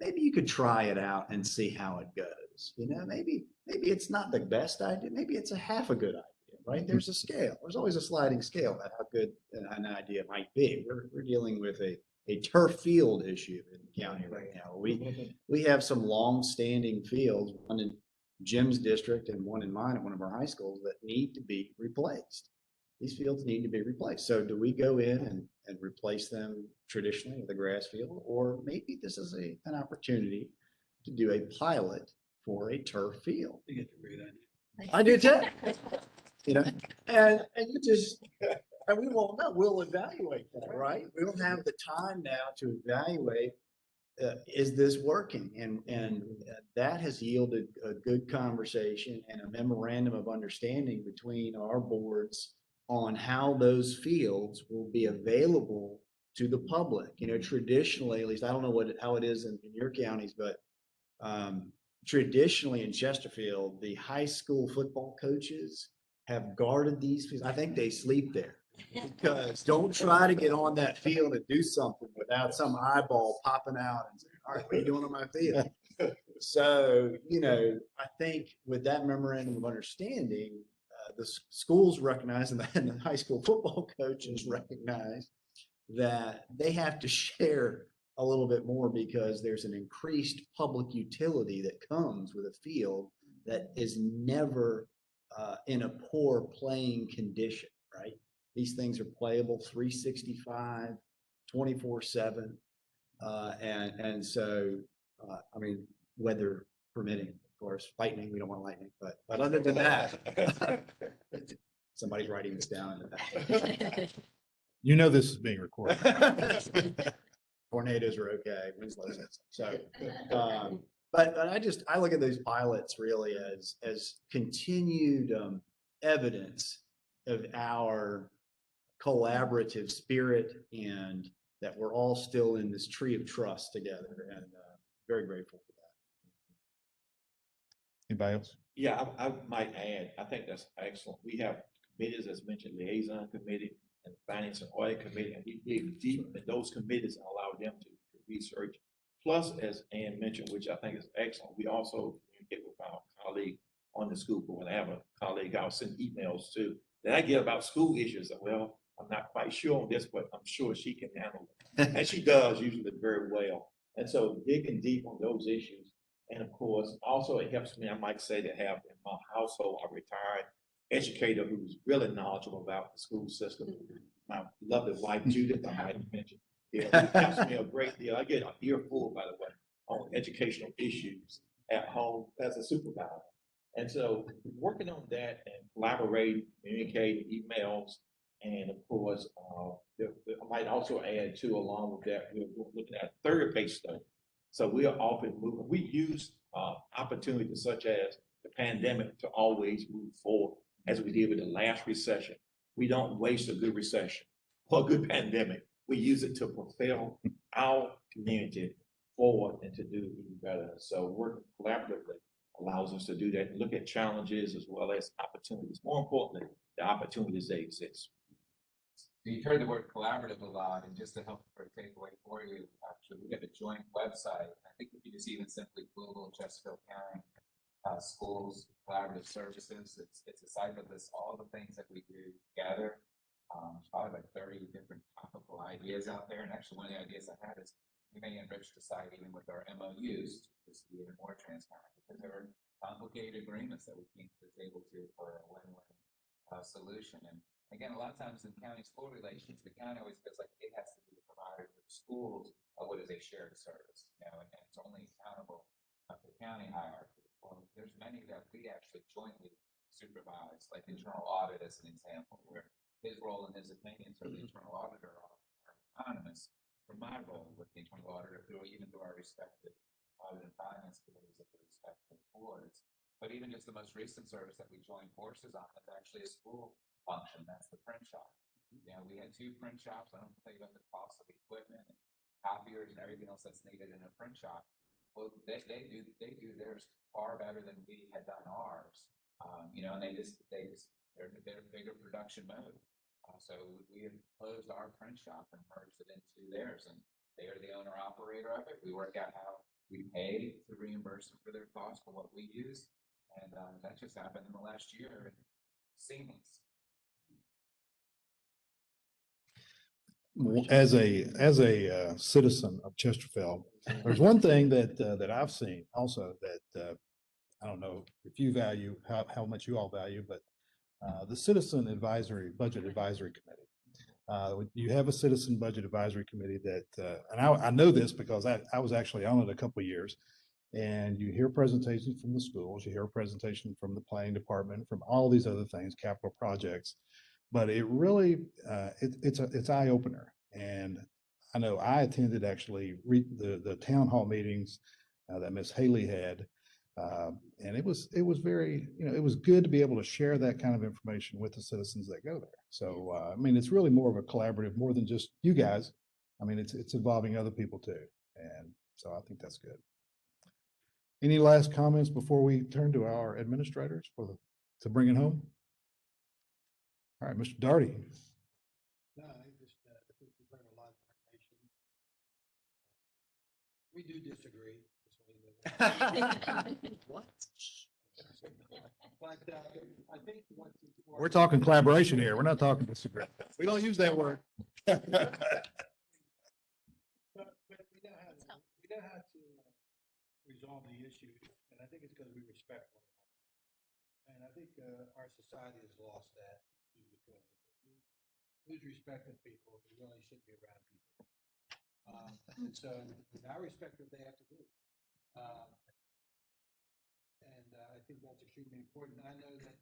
maybe you could try it out and see how it goes. Maybe it's not the best idea. Maybe it's a half a good idea, right? There's a scale. There's always a sliding scale about how good an idea might be. We're dealing with a turf field issue in the county right now. We have some long-standing fields, one in Jim's district and one in mine at one of our high schools, that need to be replaced. These fields need to be replaced. So do we go in and replace them traditionally with a grass field? Or maybe this is an opportunity to do a pilot for a turf field. I think it's a great idea. I do too. And you just, and we won't know. We'll evaluate that, right? We don't have the time now to evaluate, is this working? And that has yielded a good conversation and a memorandum of understanding between our boards on how those fields will be available to the public. Traditionally, at least, I don't know how it is in your counties, but traditionally in Chesterfield, the high school football coaches have guarded these fields. I think they sleep there. Because don't try to get on that field and do something without some eyeball popping out and saying, all right, what are you doing on my field? So, I think with that memorandum of understanding, the schools recognize and the high school football coaches recognize that they have to share a little bit more because there's an increased public utility that comes with a field that is never in a poor playing condition, right? These things are playable 365, 24/7. And so, weather permitting, of course, lightning, we don't want lightning, but other than that, somebody's writing this down. This is being recorded. Tornadoes are okay. Winslow says so. But I look at those pilots really as continued evidence of our collaborative spirit and that we're all still in this tree of trust together, and very grateful for that. Anybody else? Yeah, I might add, I think that's excellent. We have committees, as mentioned, liaison committee and finance and audit committee, and we dig deep in those committees and allow them to research. Plus, as Ann mentioned, which I think is excellent, we also communicate with our colleague on the school board. I have a colleague I'll send emails to that I get about school issues. Well, I'm not quite sure on this, but I'm sure she can handle it. And she does usually very well. And so digging deep on those issues. And of course, also it helps me, I might say, to have in my household a retired educator who's really knowledgeable about the school system. My lovely wife, Judith, I might mention. It helps me a great deal. I get an earful, by the way, on educational issues at home as a supervisor. And so working on that and collaborating, communicating, emails, and of course, I might also add too, along with that, we're looking at third base study. So we are often moving. We use opportunities such as the pandemic to always move forward, as we did with the last recession. We don't waste a good recession or a good pandemic. We use it to propel our community forward and to do even better. So working collaboratively allows us to do that and look at challenges as well as opportunities. More importantly, the opportunities that exist. So you've heard the word collaborative a lot, and just to help for a takeaway for you, actually, we have a joint website. I think if you just even simply Google Chesterfield County Schools Collaborative Services, it's a site that lists all the things that we do together. Probably like 30 different topical ideas out there. And actually, one of the ideas I had is we may enrich the site even with our MOUs just to be even more transparent, because there are complicated agreements that we came to the table to for a win-win solution. And again, a lot of times in county school relations, the county always feels like it has to be the provider for the schools of what is a shared service, and it's only accountable for county hierarchy. Well, there's many that we actually jointly supervise, like internal audit as an example, where his role and his opinions of the internal auditor are anonymous, from my role with the internal auditor, even through our respective audit and finance committees of the respective boards. But even just the most recent service that we joined forces on is actually a school function. That's the print shop. You know, we had 2 print shops. I don't tell you about the cost of equipment and copiers and everything else that's needed in a print shop. Well, they do theirs far better than we had done ours. You know, and they're in a bigger production mode. So we have closed our print shop and merged it into theirs, and they are the owner operator of it. We work out how we pay to reimburse them for their costs for what we use, and that just happened in the last year. Seamless. As a citizen of Chesterfield, there's one thing that I've seen also that I don't know if you value how much you all value, but the Citizen Advisory Budget Advisory Committee. You have a Citizen Budget Advisory Committee that, and I know this because I was actually on it a couple of years. And you hear presentations from the schools, you hear a presentation from the planning department, from all these other things, capital projects. But it really, it's eye opener. And I know I attended actually the town hall meetings that Miss Haley had. And it was very, it was good to be able to share that kind of information with the citizens that go there. So, I mean, it's really more of a collaborative, more than just you guys. I mean, it's involving other people too. And so I think that's good. Any last comments before we turn to our administrators to bring it home? All right, Mr. Daugherty. No, I think we've heard a lot of information. We do disagree. What? But I think what's important. We're talking collaboration here. We're not talking disagree. We don't use that word. But we know how to resolve the issue, and I think it's because we respect one another. And I think our society has lost that. Lose respect of people, you really should be around people. And so I respect what they have to do. And I think that's extremely important. I know that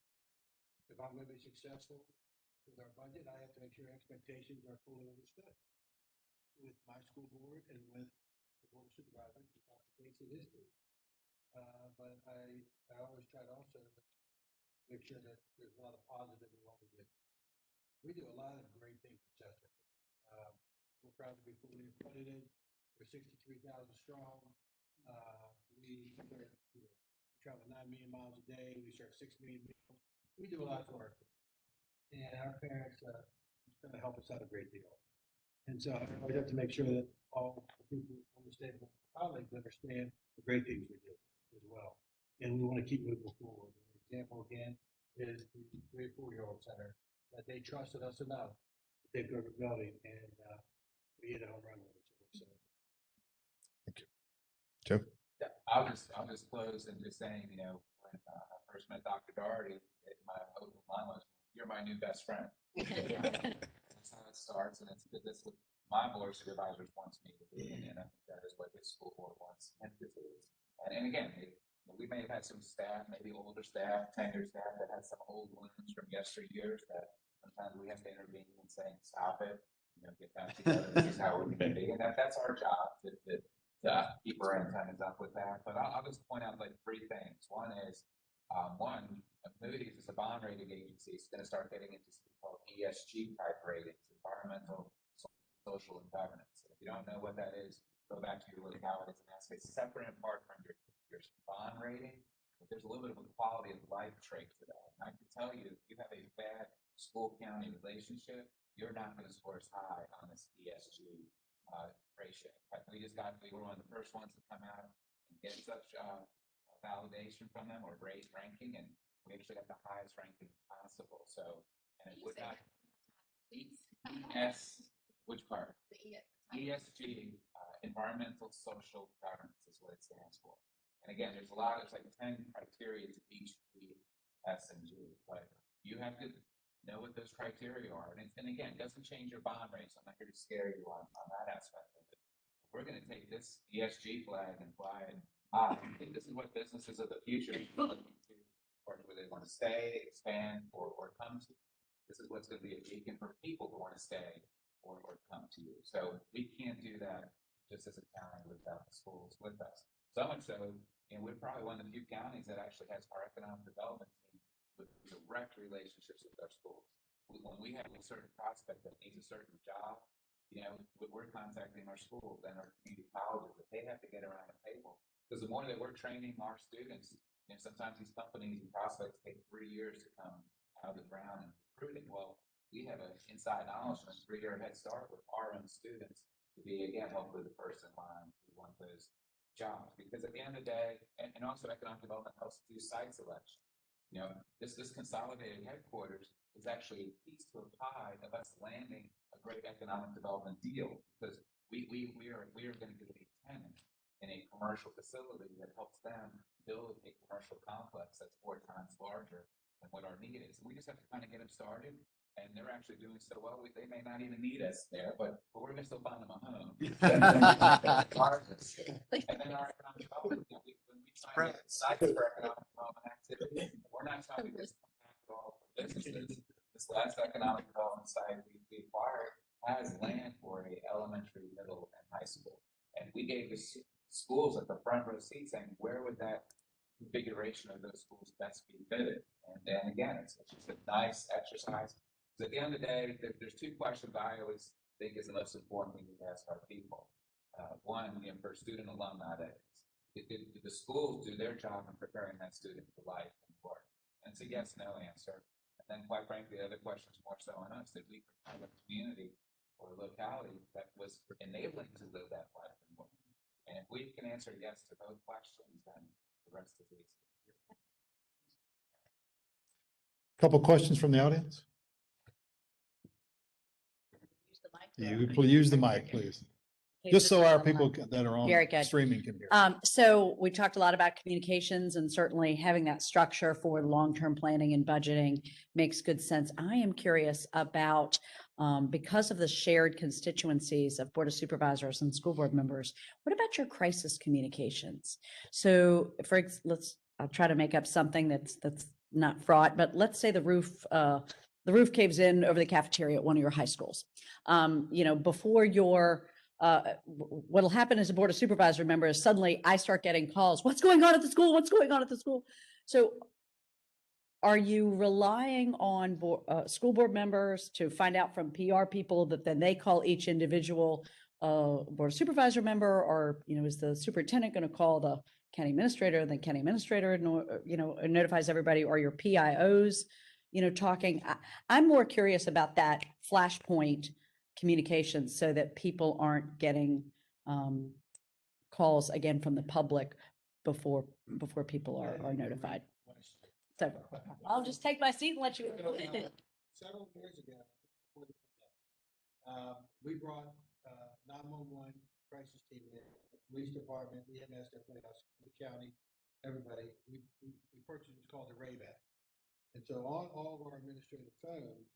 if I'm going to be successful with our budget, I have to make sure expectations are fully understood with my school board and with the board of supervisors, which not the case it is to. But I always try to also make sure that there's a lot of positive in what we do. We do a lot of great things in Chesterfield. We're proud to be fully accredited. We're 63,000 strong. We travel 9 million miles a day. We serve 6 million meals. We do a lot for our kids. And our parents are going to help us out a great deal. And so I always have to make sure that all the people on the table, colleagues, understand the great things we do as well. And we want to keep moving forward. An example, again, is the 3 or 4-year-old center that they trusted us enough to take over the building, and we hit a home run with it. So. Thank you. Joe? Yeah, I'll just close and just saying, when I first met Dr. Daugherty, my opening line was, "You're my new best friend." That's how it starts, and that's what my board of supervisors wants me to be, and I think that is what his school board wants him to be. And again, we may have had some staff, maybe older staff, tenured staff that had some old wounds from yesteryears that sometimes we have to intervene and say, "Stop it, get back together. This is how we're going to be," and that's our job to keep our antennas up with that. But I'll just point out 3 things. One is, Moody's is a bond rating agency. It's going to start getting into something called ESG type ratings, environmental, social, and governance. If you don't know what that is, go back to your localities and ask. It's separate and apart from your bond rating, but there's a little bit of a quality of life trait to that. And I can tell you, if you have a bad school-county relationship, you're not going to score as high on this ESG ratio. In fact, we were one of the first ones to come out and get such validation from them, or great ranking, and we actually got the highest ranking possible. So, and it would not which part? ESG, environmental, social, governance is what it stands for. And again, there's 10 criteria to each E, S, and G, but you have to know what those criteria are. And again, it doesn't change your bond rates. I'm not here to scare you on that aspect of it. We're going to take this ESG flag and fly it. I think this is what businesses of the future are looking to, or where they want to stay, expand, or come to. This is what's going to be a beacon for people who want to stay or come to you. So we can't do that just as a county without the schools with us. So much so, we're probably one of the few counties that actually has our economic development team with direct relationships with our schools. When we have a certain prospect that needs a certain job, we're contacting our schools and our community colleges that they have to get around the table. Because the more that we're training our students, sometimes these companies and prospects take 3 years to come out of the ground and recruiting. Well, we have an inside knowledge and a 3-year head start with our own students to be, again, hopefully the first in line who want those jobs. Because at the end of the day, and also economic development helps do site selection. This consolidated headquarters is actually a piece to a pie of us landing a great economic development deal, because we are going to be a tenant in a commercial facility that helps them build a commercial complex that's 4 times larger than what our need is. And we just have to kind of get them started, and they're actually doing so well. They may not even need us there, but we're going to still find them a home. And then our economic development, when we try to get sites for economic development activity, we're not trying to just compact all the businesses. This last economic development site we acquired has land for a elementary, middle, and high school. And we gave the schools at the front row seat saying, where would that configuration of those schools best be fitted? And then again, it's just a nice exercise. So at the end of the day, there's 2 questions I always think is the most important thing to ask our people. One, for student alumni, that is, did the schools do their job in preparing that student for life and work? And it's a yes, no answer. And then quite frankly, the other question is more so on us. Did we provide a community or locality that was enabling to live that life and work? And if we can answer yes to both questions, then the rest is easy. Couple questions from the audience? Use the mic, please. Just so our people that are Very on good. streaming can hear. So we talked a lot about communications, and certainly having that structure for long-term planning and budgeting makes good sense. I am curious about, because of the shared constituencies of Board of Supervisors and school board members, what about your crisis communications? So I'll try to make up something that's not fraught, but let's say the roof caves in over the cafeteria at one of your high schools. Before your what'll happen as a Board of Supervisor member is suddenly I start getting calls. What's going on at the school? What's going on at the school? So are you relying on school board members to find out from PR people that then they call each individual Board of Supervisor member, or, is the superintendent going to call the county administrator, and the county administrator, notifies everybody, or your PIOs, talking? I'm more curious about that flashpoint communications so that people aren't getting calls again from the public before people are notified. So I'll just take my seat and let you. Several years ago, before the pandemic, we brought 911 crisis team in, the police department, EMS, everybody else, the county, everybody. We purchased what's called the RAVAC. And so on all of our administrative phones,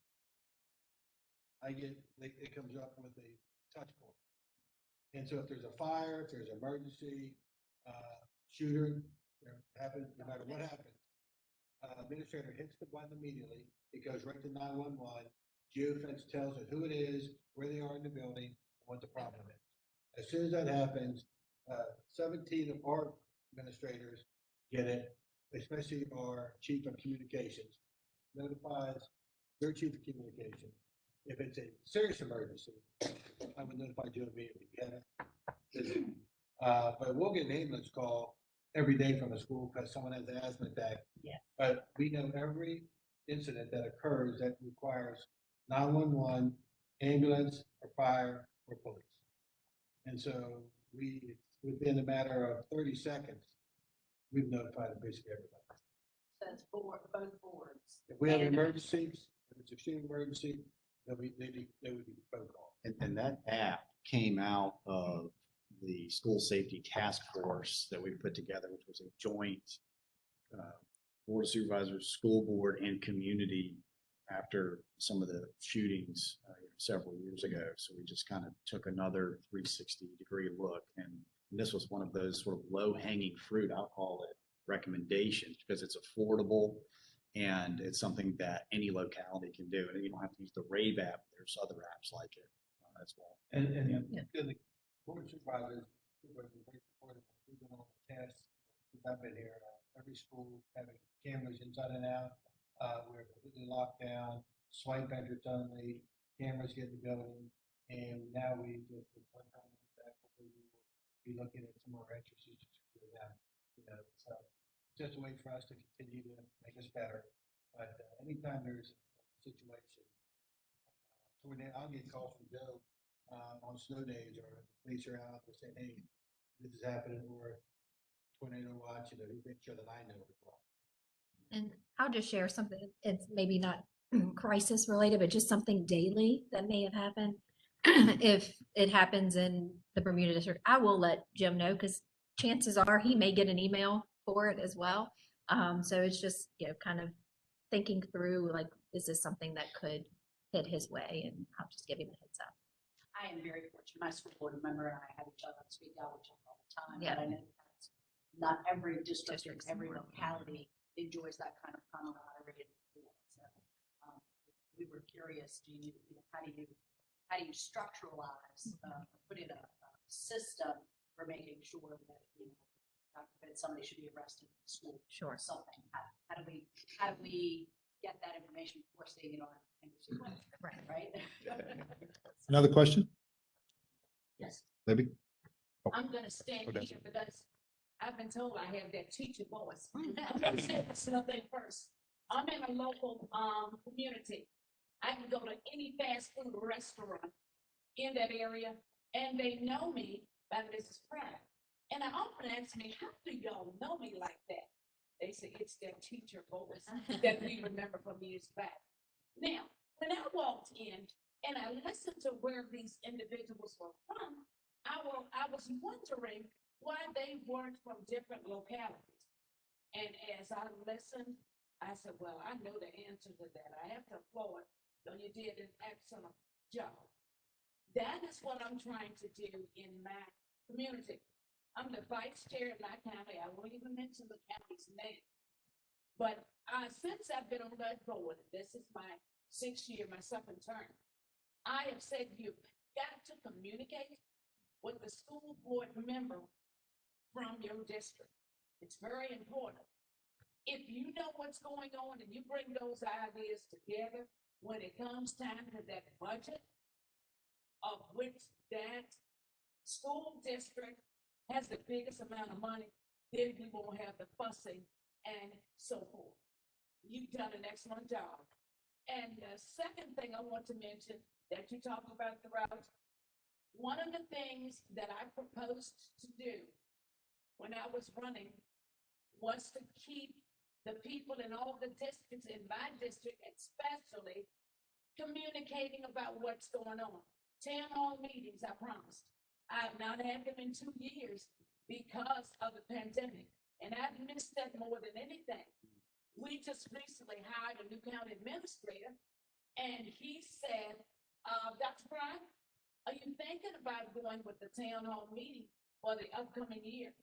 it comes up with a touch point. And so if there's a fire, if there's an emergency, shooter, happens, no matter what happens, administrator hits the button immediately. It goes right to 911. Geofence tells it who it is, where they are in the building, and what the problem is. As soon as that happens, 17 of our administrators get it, especially our chief of communications, notifies their chief of communications. If it's a serious emergency, I would notify Joe immediately. But we'll get an ambulance call every day from the school because someone has an asthma attack. Yeah. But we know every incident that occurs that requires 911, ambulance, or fire, or police. And so within a matter of 30 seconds, we've notified basically everybody. So it's for both boards. If we have an emergency, if it's an extreme emergency, they would be phone call. And that app came out of the school safety task force that we put together, which was a joint Board of Supervisors, school board, and community after some of the shootings several years ago. So we just kind of took another 360-degree look. And this was one of those sort of low-hanging fruit, I'll call it, recommendations, because it's affordable and it's something that any locality can do. And you don't have to use the Rave app. There's other apps like it And Yeah. the board of supervisors, we're very supportive. We've been on the task since I've been here. Every school having cameras inside and out. We're completely locked down, swipe entrance only, cameras get in the building. And now we just, one time back, we will be looking at some more entrances to secure that. You know, so just a way for us to continue to make us better. But anytime there's a situation, tornado, I'll get calls from Joe on snow days, or police are out, they're saying, hey, this is happening, or tornado watch, you know, he makes sure that I know as well. And I'll just share something, it's maybe not crisis related, but just something daily that may have happened. If it happens in the Bermuda district, I will let Jim know, because chances are he may get an email for it as well. So it's just, you know, kind of thinking through, like, is this something that could hit his way? And I'll just give him a heads up. I am very fortunate. My school board member and I have each other on speak out with each other all the time. Yeah. But I know that's not every district, District's every more. locality enjoys that kind of camaraderie. So, we were curious, how do you structuralize, put in a system for making sure that, God forbid, somebody should be arrested in school Sure. or something. How do we get that information before seeing it on NBC? Right? Another question? Yes, Libby? I'm gonna stand Okay. here because I've been told I have that teacher voice. I'm gonna say something first. I'm in a local, community. I can go to any fast food restaurant in that area, and they know me by Mrs. Pratt. And I often ask me, how do y'all know me like that? They say it's their teacher voice that we remember from years back. Now, when I walked in and I listened to where these individuals were from, I was wondering why they weren't from different localities. And as I listened, I said, well, I know the answer to that. I have to applaud, though you did an excellent job. That is what I'm trying to do in my community. I'm the vice chair of my county. I won't even mention the county's name. But since I've been on that board, this is my 6th year, my 2nd term, I have said you've got to communicate with the school board member from your district. It's very important. If you know what's going on and you bring those ideas together, when it comes time to that budget, of which that school district has the biggest amount of money, then we won't have the fussing and so forth. You've done an excellent job. And the second thing I want to mention that you talked about throughout, one of the things that I proposed to do when I was running was to keep the people in all the districts, in my district especially, communicating about what's going on. Town hall meetings, I promised. I've not had them in 2 years because of the pandemic, and I've missed that more than anything. We just recently hired a new county administrator, and he said, Dr. Brian, are you thinking about going with the town hall meeting for the upcoming year?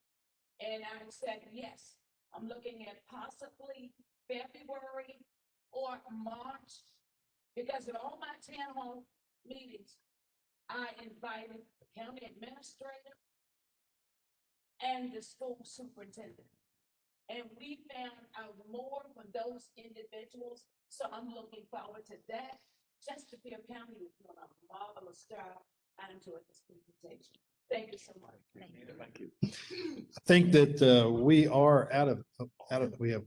And I said, yes, I'm looking at possibly February or March, because at all my town hall meetings, I invited the county administrator and the school superintendent. And we found out more from those individuals, so I'm looking forward to that. Chesterfield County is doing a marvelous job. I enjoyed this presentation. Thank you so much. Thank you. I think that we are out of, we have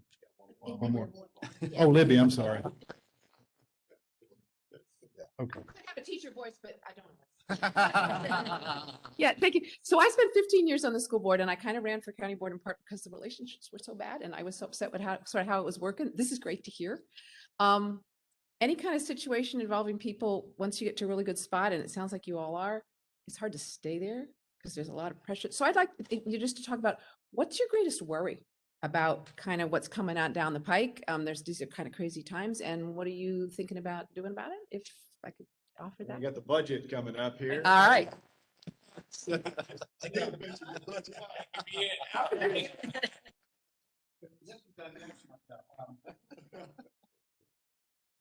one more. Oh, Libby, I'm sorry. Okay. I have a teacher voice, but I don't. Yeah, thank you. So I spent 15 years on the school board, and I kind of ran for county board in part because the relationships were so bad, and I was so upset with how it was working. This is great to hear. Any kind of situation involving people, once you get to a really good spot, and it sounds like you all are, it's hard to stay there because there's a lot of pressure. So I'd like you just to talk about, what's your greatest worry about kind of what's coming out down the pike? These are kind of crazy times, and what are you thinking about doing about it? If I could offer that. We got the budget coming up here. All right.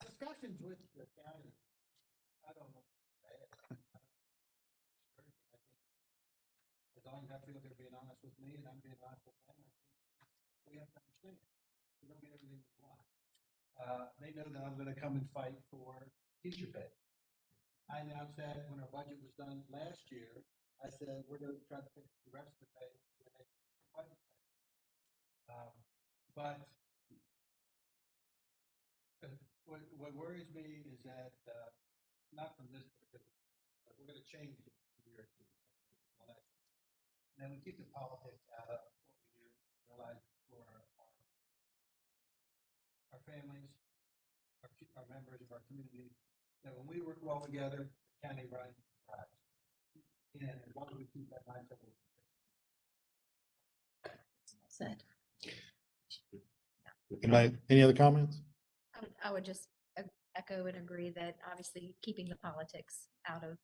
Discussions with the county, I don't know. honest with me and I'm being honest with them, I think we have to understand. We don't get everything we want. They know that I'm gonna come and fight for teacher pay. I announced that when our budget was done last year, I said, we're gonna try to fix the rest of the pay for the next budget. But what worries me is that, not from this particular, but we're gonna change it in a year or two. And then we keep the politics out of what we do, realize for our families, our members of our community, that when we work well together, the county runs right. And as long as we keep that mindset. Said. Any other comments? I would just echo and agree that obviously keeping the politics out of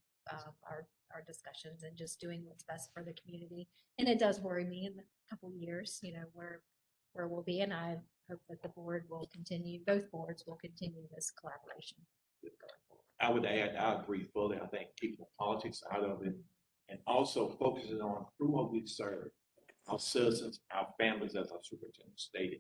our discussions and just doing what's best for the community. And it does worry me in a couple of years, where we'll be. And I hope that the board will continue, both boards will continue this collaboration. I would add, I agree fully. I think keeping the politics out of it and also focusing on who what we serve, our citizens, our families, as our superintendent stated.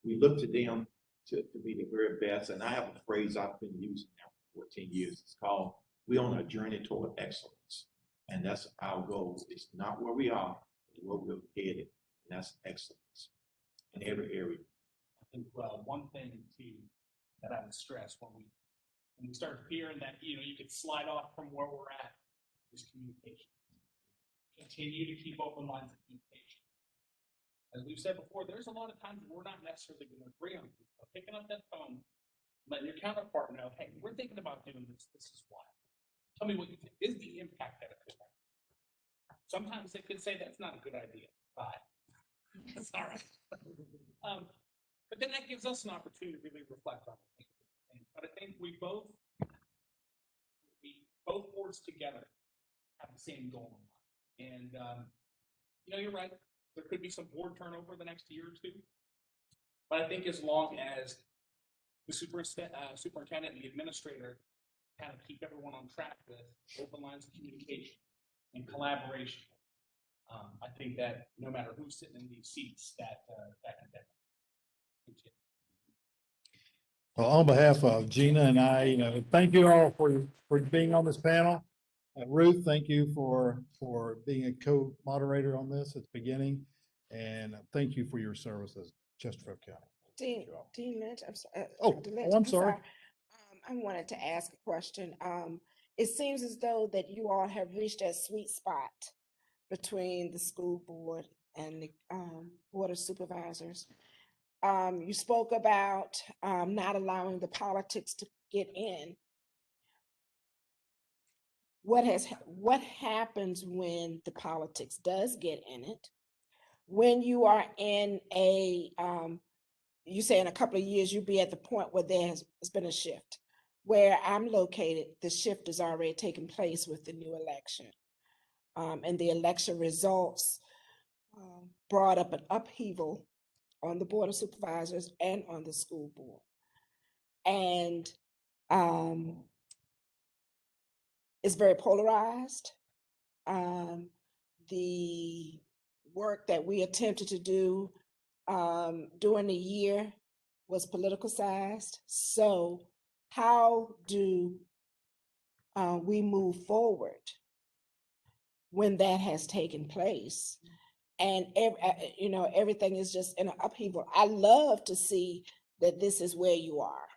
We look to them to be the very best. And I have a phrase I've been using now for 14 years. It's called, we're on a journey toward excellence. And that's our goal. It's not where we are, it's where we're headed. And that's excellence in every area. I think one thing too that I would stress when we start hearing that you could slide off from where we're at is communication. Continue to keep open lines of communication. As we've said before, there's a lot of times we're not necessarily going to agree on things, but picking up that phone, letting your counterpart know, hey, we're thinking about doing this. This is why. Tell me what you think is the impact that it could have. Sometimes they could say that's not a good idea. Bye. That's all right. But then that gives us an opportunity to really reflect on things. But I think we both boards together have the same goal in mind. And you're right. There could be some board turnover the next year or two. But I think as long as the superintendent and the administrator kind of keep everyone on track with open lines of communication and collaboration, I think that no matter who's sitting in these seats, that can definitely continue. Well, on behalf of Gina and I, thank you all for being on this panel. Ruth, thank you for being a co-moderator on this at the beginning. And thank you for your service as Chesterfield County. Dean Lynch, I'm sorry. Oh, Dr. Lynch, I'm sorry. I wanted to ask a question. It seems as though that you all have reached that sweet spot between the school board and the board of supervisors. You spoke about not allowing the politics to get in. What happens when the politics does get in it? When you are in you say in a couple of years, you'll be at the point where there's been a shift. Where I'm located, the shift has already taken place with the new election. And the election results brought up an upheaval on the Board of Supervisors and on the school board. And it's very polarized. The work that we attempted to do during the year was politicized. So how do we move forward when that has taken place? And everything is just in an upheaval. I love to see that this is where you are.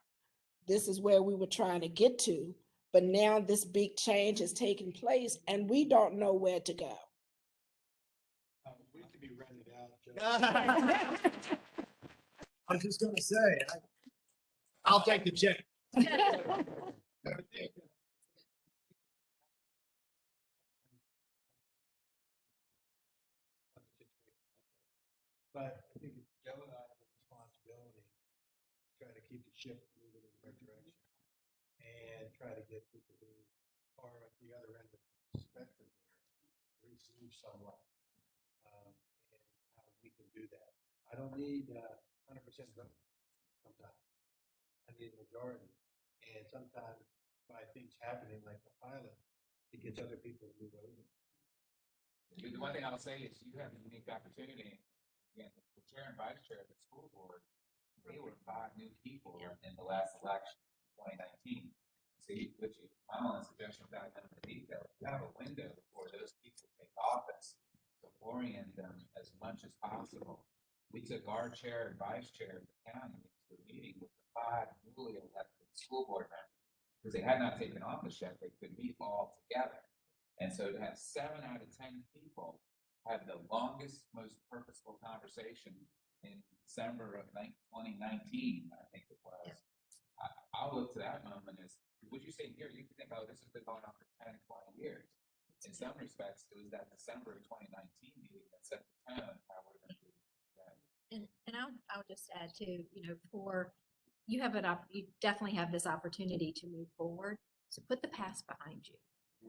This is where we were trying to get to, but now this big change has taken place and we don't know where to go. We could be rented out, Joe. I was just gonna say, I'll take the check. But I think Joe and I have a responsibility to try to keep the ship moving in the right direction and try to get people who are at the other end of the spectrum to receive somewhat, and how we can do that. I don't need 100% vote sometimes. I need a majority. And sometimes by things happening like the pilot, it gets other people to move over. The one thing I'll say is you have a unique opportunity. Again, the chair and vice chair of the school board, they were 5 new people in the last election, 2019. So my only suggestion without knowing the details, you have a window before those people take office to orient them as much as possible. We took our chair and vice chair of the county to a meeting with the 5 newly elected school board members. Because they had not taken office yet, they could meet all together. And so to have 7 out of 10 people have the longest, most purposeful conversation in December of 2019, I think it was. I'll look to that moment as, would you say here, you can think, oh, this has been going on for 10, 20 years. In some respects, it was that December of 2019 meeting that set the tone of how we're going to do that. And I'll just add too, you definitely have this opportunity to move forward. So put the past behind you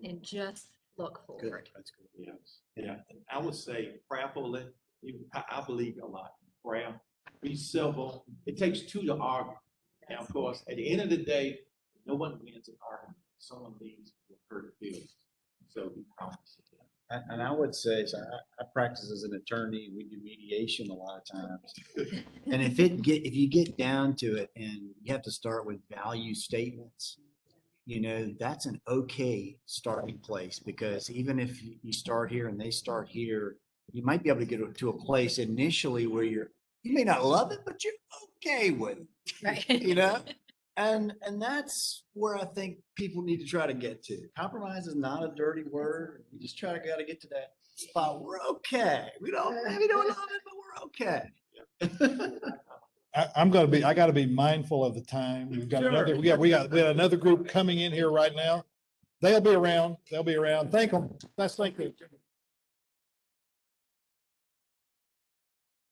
and just look Good, forward. that's good. Yes, yeah, and I would say prayerfully, I believe a lot in prayer, be civil, it takes 2 to argue. And of course, at the end of the day, no one wins an argument, someone leaves with hurt feelings, so be cautious. And I would say, so I practice as an attorney, we do mediation a lot of times. And if you get down to it and you have to start with value statements, that's an okay starting place, because even if you start here and they start here, you might be able to get to a place initially where you may not love it, but you're okay with it, Right. And that's where I think people need to try to get to. Compromise is not a dirty word. You just got to get to that spot. We're okay. We don't love it, but we're okay. I gotta be mindful of the time. We've got Sure. we got another group coming in here right now. They'll be around. Thank them. Let's thank them.